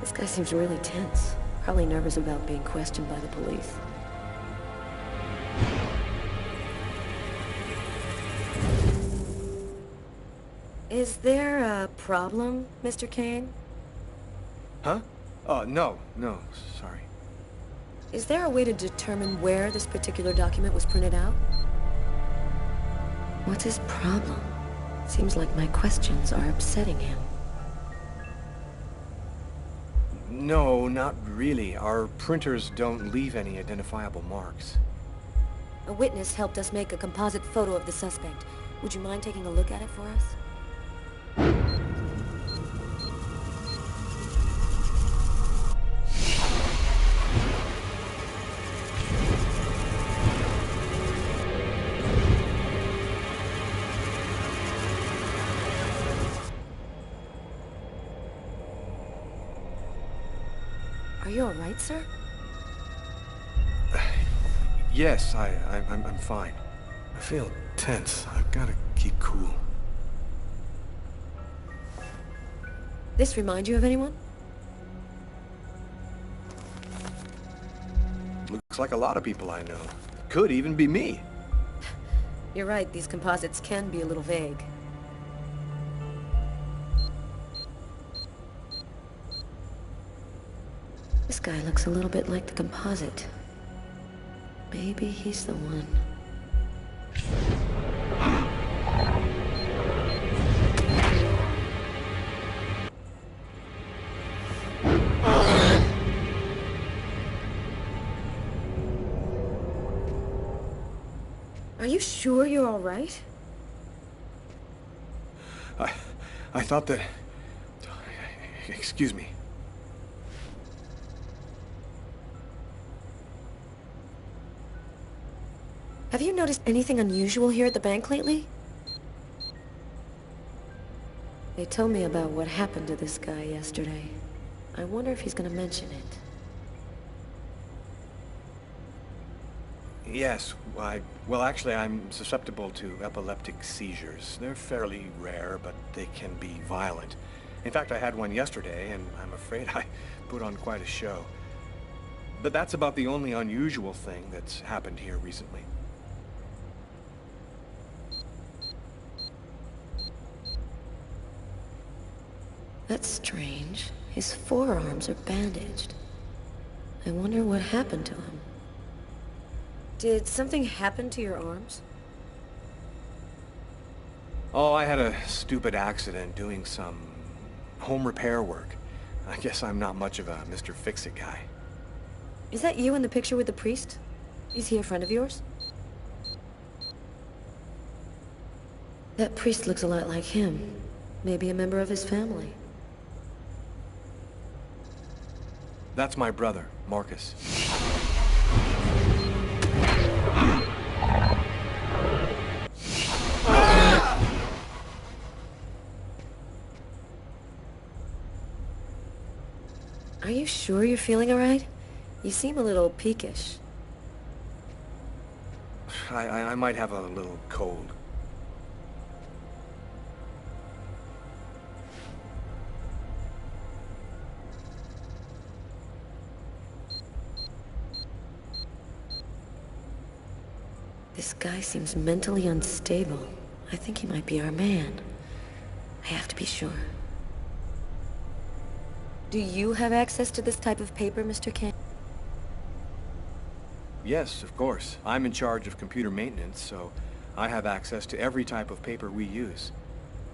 Speaker 7: This guy seems really tense. Probably nervous about being questioned by the police. Is there a problem, Mr. Kane?
Speaker 2: Huh? No, sorry.
Speaker 7: Is there a way to determine where this particular document was printed out? What's his problem? Seems like my questions are upsetting him.
Speaker 2: No, not really. Our printers don't leave any identifiable marks.
Speaker 7: A witness helped us make a composite photo of the suspect. Would you mind taking a look at it for us? Are you all right, sir?
Speaker 2: Yes, I'm fine. I feel tense. I've got to keep cool.
Speaker 7: This remind you of anyone?
Speaker 2: Looks like a lot of people I know. Could even be me.
Speaker 7: You're right, these composites can be a little vague. This guy looks a little bit like the composite. Maybe he's the one. Are you sure you're all right?
Speaker 2: I thought that... Excuse me.
Speaker 7: Have you noticed anything unusual here at the bank lately? They told me about what happened to this guy yesterday. I wonder if he's gonna mention it.
Speaker 2: Yes, well, actually, I'm susceptible to epileptic seizures. They're fairly rare, but they can be violent. In fact, I had one yesterday, and I'm afraid I put on quite a show. But that's about the only unusual thing that's happened here recently.
Speaker 7: That's strange. His forearms are bandaged. I wonder what happened to him. Did something happen to your arms?
Speaker 2: Oh, I had a stupid accident doing some home repair work. I guess I'm not much of a Mr. Fix-It guy.
Speaker 7: Is that you in the picture with the priest? Is he a friend of yours? That priest looks a lot like him. Maybe a member of his family.
Speaker 2: That's my brother, Marcus.
Speaker 7: Are you sure you're feeling all right? You seem a little peakish.
Speaker 2: I might have a little cold.
Speaker 7: This guy seems mentally unstable. I think he might be our man. I have to be sure. Do you have access to this type of paper, Mr. Kane?
Speaker 2: Yes, of course. I'm in charge of computer maintenance, so I have access to every type of paper we use.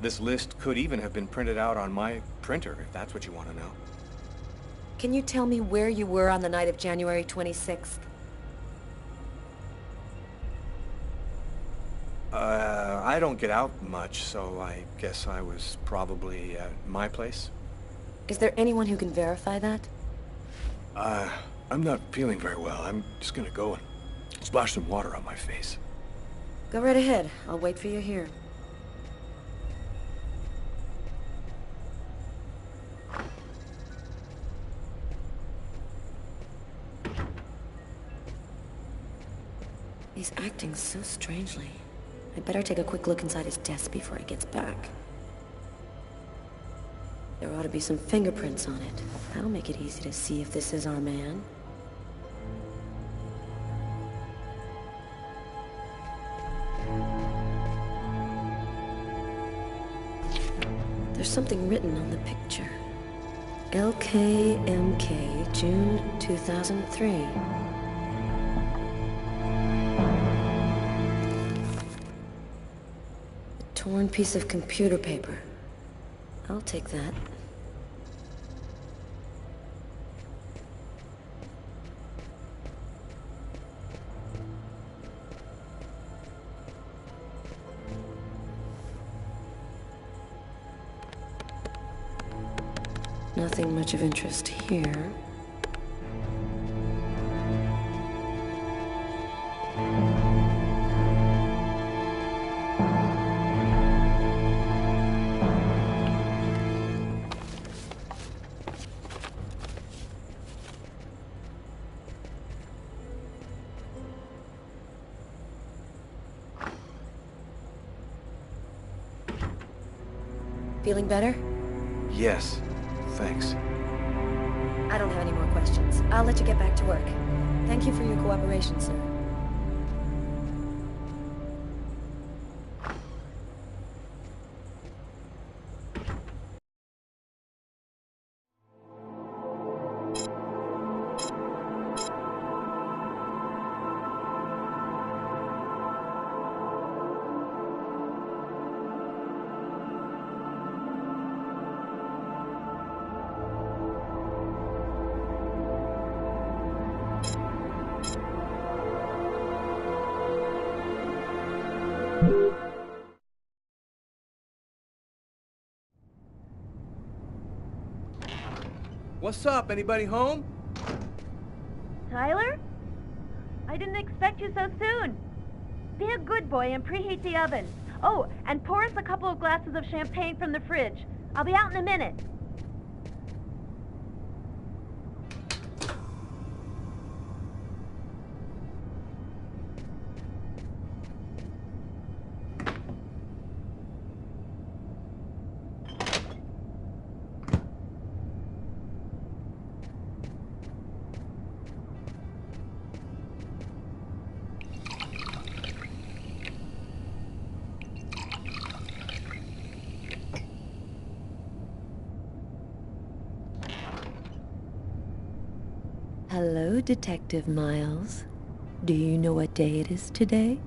Speaker 2: This list could even have been printed out on my printer, if that's what you want to know.
Speaker 7: Can you tell me where you were on the night of January 26th?
Speaker 2: I don't get out much, so I guess I was probably at my place.
Speaker 7: Is there anyone who can verify that?
Speaker 2: I'm not feeling very well. I'm just gonna go and splash some water on my face.
Speaker 7: Go right ahead. I'll wait for you here. He's acting so strangely. I'd better take a quick look inside his desk before he gets back. There ought to be some fingerprints on it. That'll make it easy to see if this is our man. There's something written on the picture. LKMK, June 2003. Torn piece of computer paper. I'll take that. Nothing much of interest here. Feeling better?
Speaker 2: Yes, thanks.
Speaker 7: I don't have any more questions. I'll let you get back to work. Thank you for your cooperation, sir.
Speaker 2: What's up? Anybody home?
Speaker 5: Tyler? I didn't expect you so soon. Be a good boy and preheat the oven. Oh, and pour us a couple of glasses of champagne from the fridge. I'll be out in a minute.
Speaker 7: Hello, Detective Miles. Do you know what day it is today?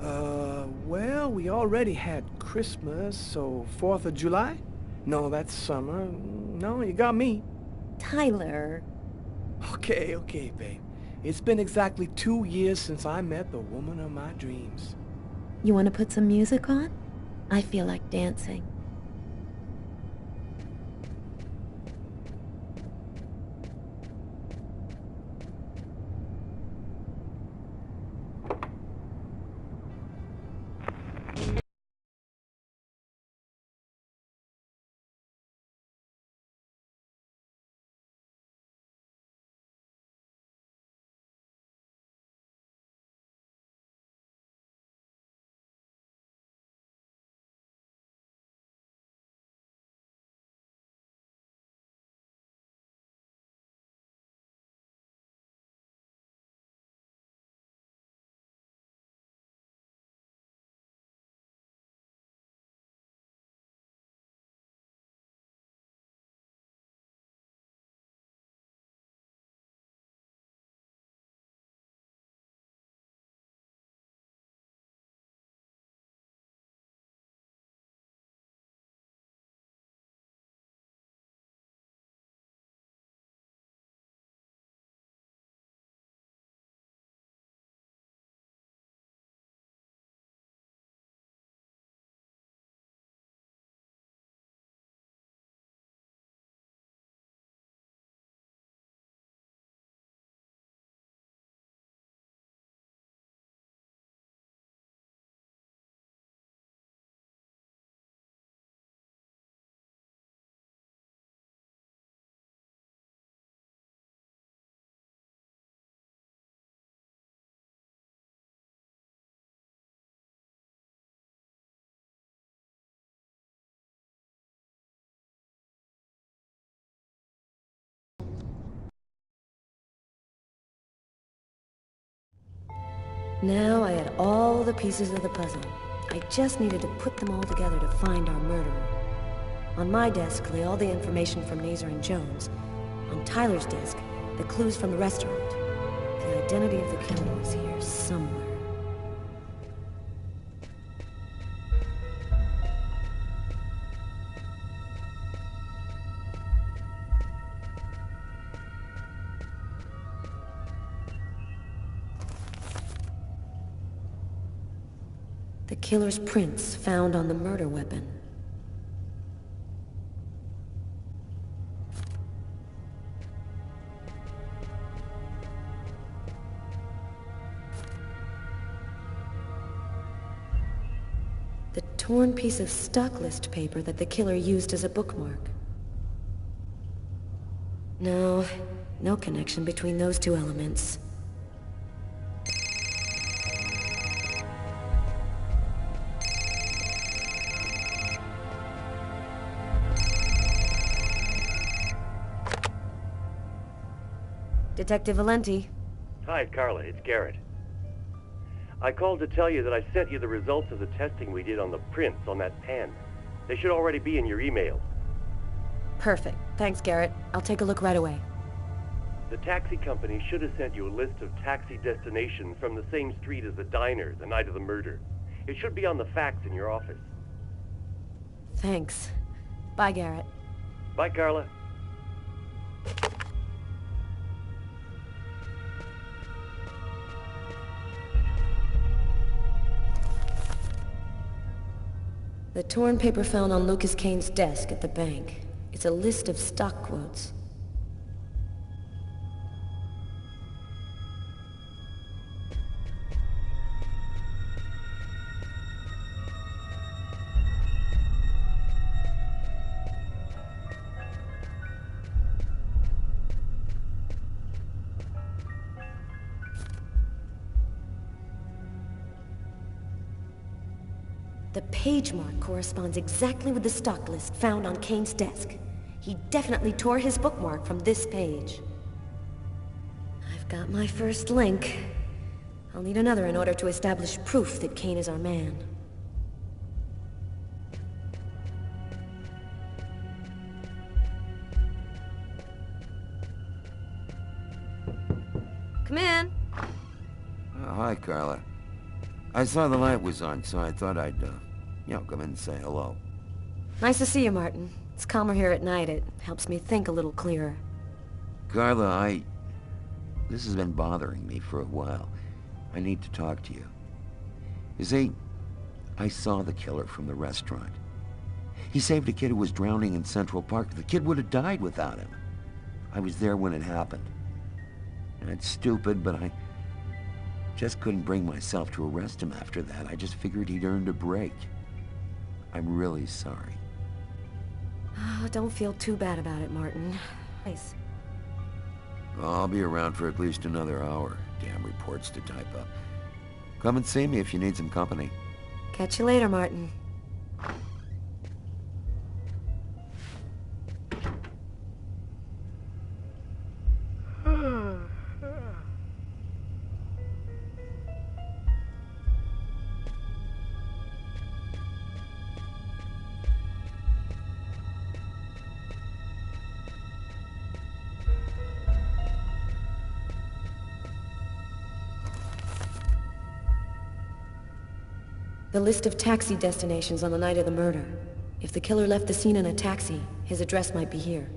Speaker 2: Well, we already had Christmas, so 4th of July? No, that's summer. No, you got me.
Speaker 7: Tyler.
Speaker 2: Okay, babe. It's been exactly 2 years since I met the woman of my dreams.
Speaker 7: You want to put some music on? I feel like dancing. Now I had all the pieces of the puzzle. I just needed to put them all together to find our murderer. On my desk lay all the information from Nazer and Jones. On Tyler's desk, the clues from the restaurant. The identity of the killer was here somewhere. The killer's prints found on the murder weapon. The torn piece of stock list paper that the killer used as a bookmark. No connection between those two elements. Detective Valenti.
Speaker 10: Hi, Carla. It's Garrett. I called to tell you that I sent you the results of the testing we did on the prints on that pen. They should already be in your email.
Speaker 7: Perfect. Thanks, Garrett. I'll take a look right away.
Speaker 10: The taxi company should have sent you a list of taxi destinations from the same street as the diner the night of the murder. It should be on the fax in your office.
Speaker 7: Thanks. Bye, Garrett.
Speaker 10: Bye, Carla.
Speaker 7: The torn paper found on Lucas Kane's desk at the bank. It's a list of stock quotes. The page mark corresponds exactly with the stock list found on Kane's desk. He definitely tore his bookmark from this page. I've got my first link. I'll need another in order to establish proof that Kane is our man.
Speaker 11: Hi, Carla. I saw the light was on, so I thought I'd, come in and say hello.
Speaker 7: Nice to see you, Martin. It's calmer here at night. It helps me think a little clearer.
Speaker 11: Carla, this has been bothering me for a while. I need to talk to you. You see, I saw the killer from the restaurant. He saved a kid who was drowning in Central Park. The kid would have died without him. I was there when it happened. And it's stupid, but I just couldn't bring myself to arrest him after that. I just figured he'd earned a break. I'm really sorry.
Speaker 7: Oh, don't feel too bad about it, Martin. Please.
Speaker 11: I'll be around for at least another hour. Damn reports to type up. Come and see me if you need some company.
Speaker 7: Catch you later, Martin. The list of taxi destinations on the night of the murder. If the killer left the scene in a taxi, his address might be here.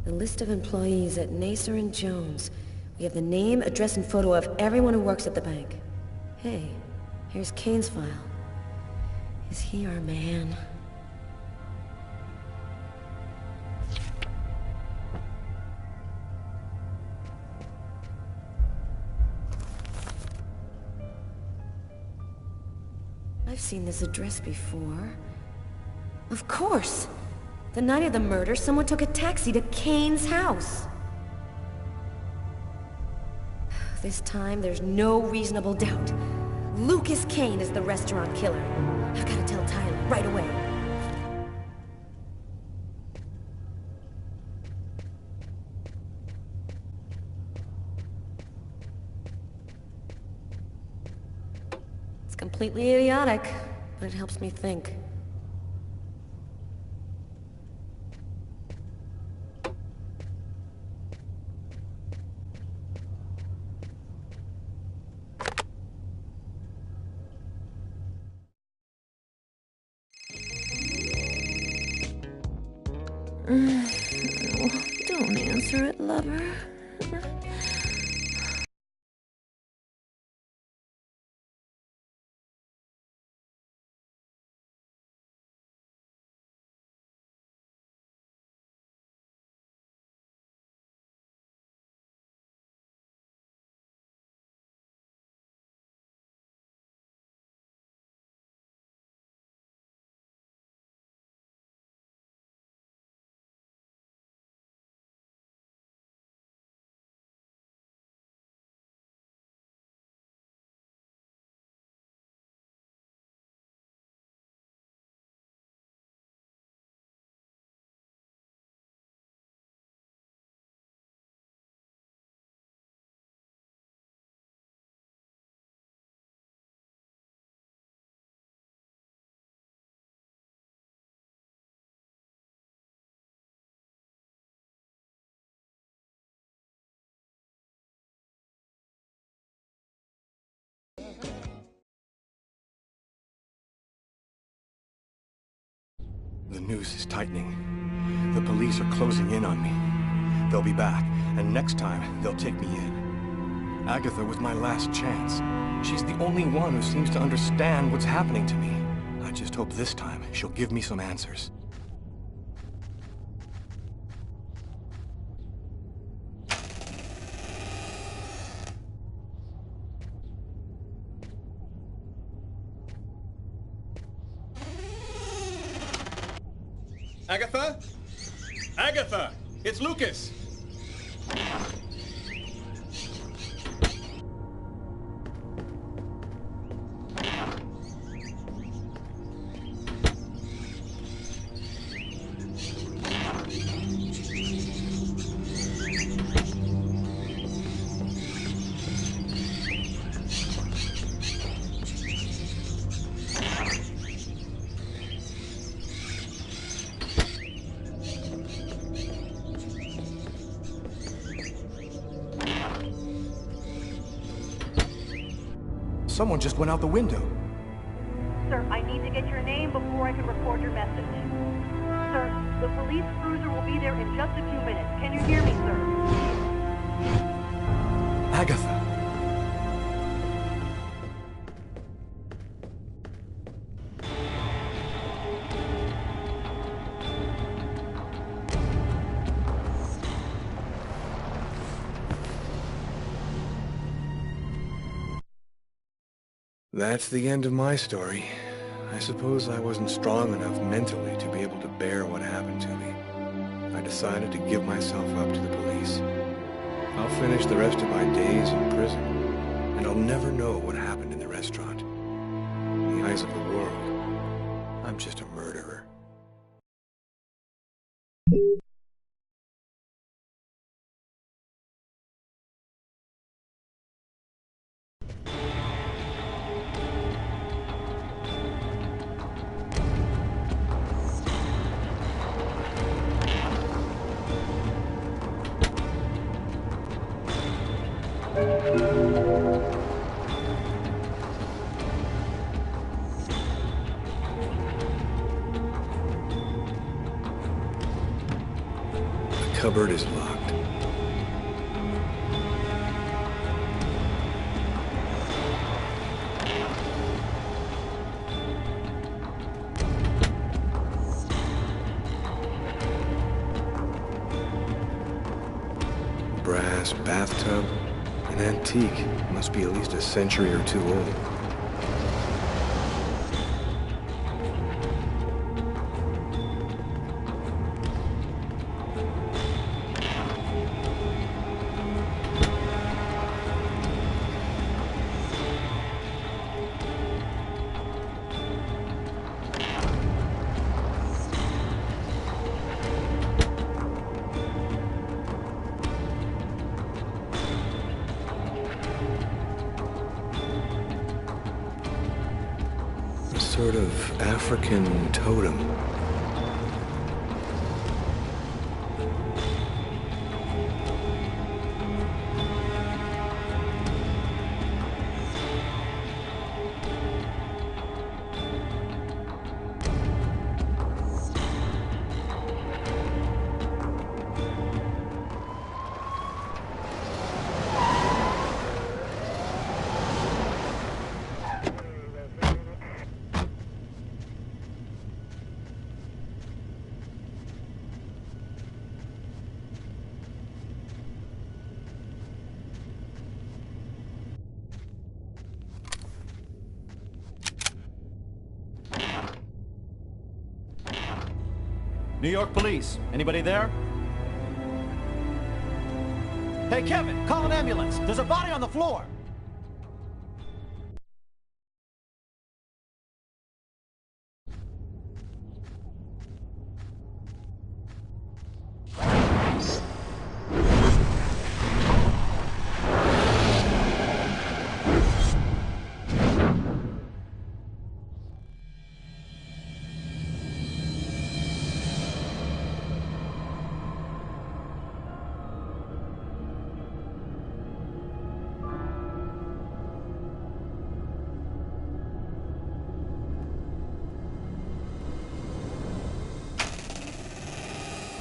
Speaker 7: The list of employees at Nacer and Jones. We have the name, address, and photo of everyone who works at the bank. Hey, here's Kane's file. Is he our man? I've seen this address before. Of course! The night of the murder, someone took a taxi to Kane's house. This time, there's no reasonable doubt. Lucas Kane is the restaurant killer. I've got to tell Tyler right away. It's completely idiotic, but it helps me think. Don't answer it, lover.
Speaker 2: The noose is tightening. The police are closing in on me. They'll be back, and next time, they'll take me in. Agatha was my last chance. She's the only one who seems to understand what's happening to me. I just hope this time she'll give me some answers.
Speaker 12: Agatha? Agatha! It's Lucas!
Speaker 2: Someone just went out the window.
Speaker 13: Sir, I need to get your name before I can record your message. Sir, the police cruiser will be there in just a few minutes. Can you hear me, sir?
Speaker 2: Agatha. That's the end of my story. I suppose I wasn't strong enough mentally to be able to bear what happened to me. I decided to give myself up to the police. I'll finish the rest of my days in prison, and I'll never know what happened in the restaurant. In the eyes of the world, I'm just a murderer. The cupboard is locked. Brass bathtub, an antique, must be at least a century or two old. A sort of African totem.
Speaker 14: New York Police. Anybody there? Hey, Kevin, call an ambulance. There's a body on the floor.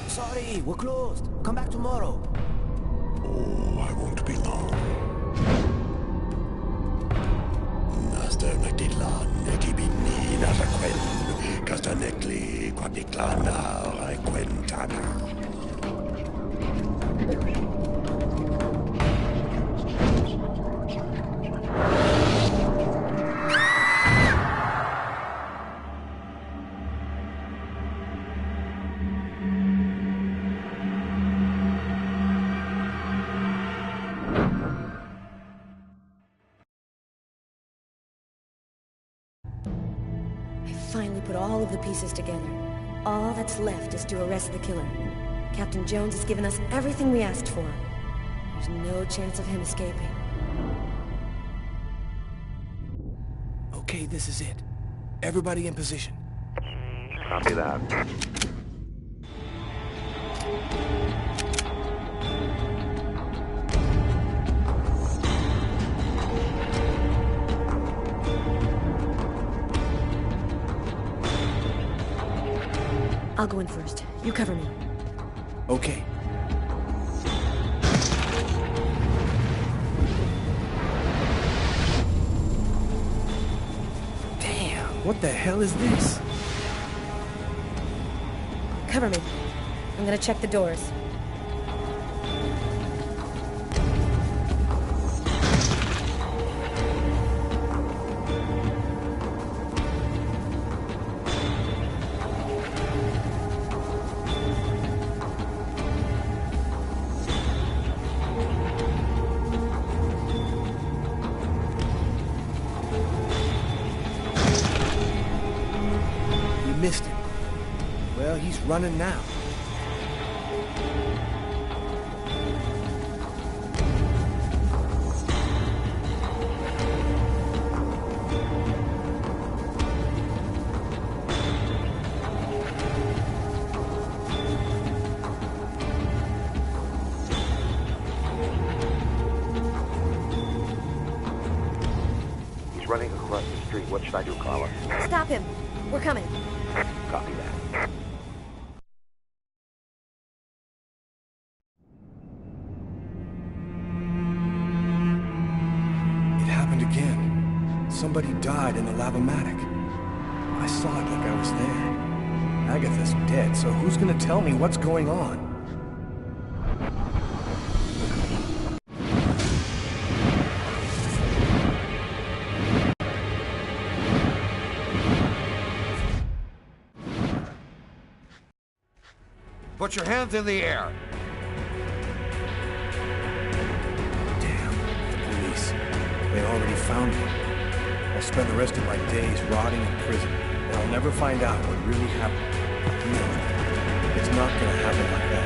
Speaker 15: Sorry, we're closed. Come back tomorrow.
Speaker 4: Oh, I won't be long. Naster Nagdila, Negibini, Nataquen, Castanecli, Quadiclana, Raquentana.
Speaker 7: Finally put all of the pieces together. All that's left is to arrest the killer. Captain Jones has given us everything we asked for. There's no chance of him escaping.
Speaker 2: Okay, this is it. Everybody in position.
Speaker 10: Copy that.
Speaker 7: I'll go in first. You cover me.
Speaker 2: Okay. Damn, what the hell is this?
Speaker 7: Cover me. I'm gonna check the doors.
Speaker 2: Missed him. Well, he's running now.
Speaker 10: He's running across the street. What should I do, Carla?
Speaker 7: Stop him. We're coming.
Speaker 10: Copy that.
Speaker 2: It happened again. Somebody died in the lavomatic. I saw it like I was there. Agatha's dead, so who's gonna tell me what's going on?
Speaker 16: Put your hands in the air.
Speaker 2: Damn, the police. They already found me. I'll spend the rest of my days rotting in prison, and I'll never find out what really happened. No, it's not gonna happen like that.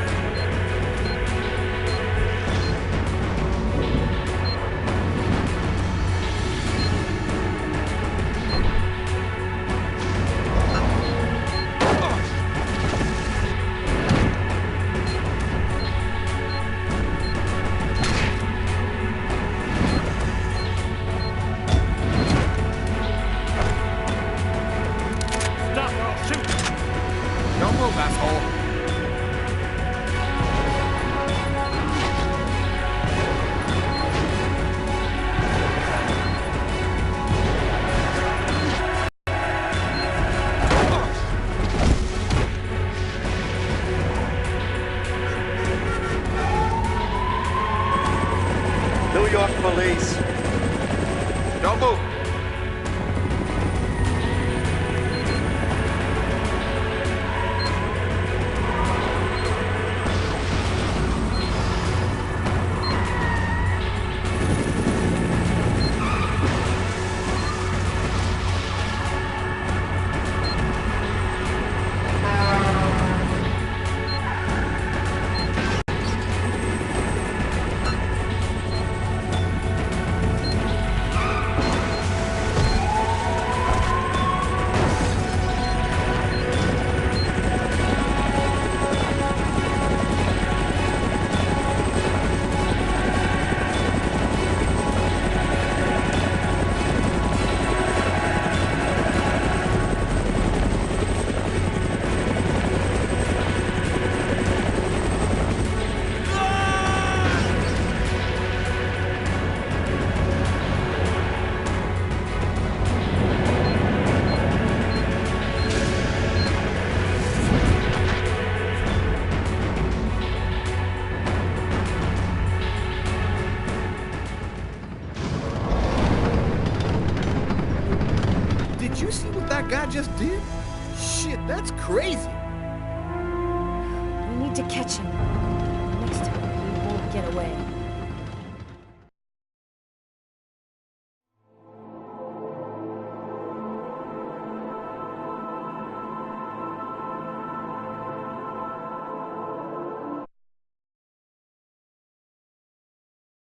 Speaker 10: New York police.
Speaker 16: Don't move.
Speaker 2: Did you see what that guy just did? Shit, that's crazy.
Speaker 7: We need to catch him. Next time, he won't get away.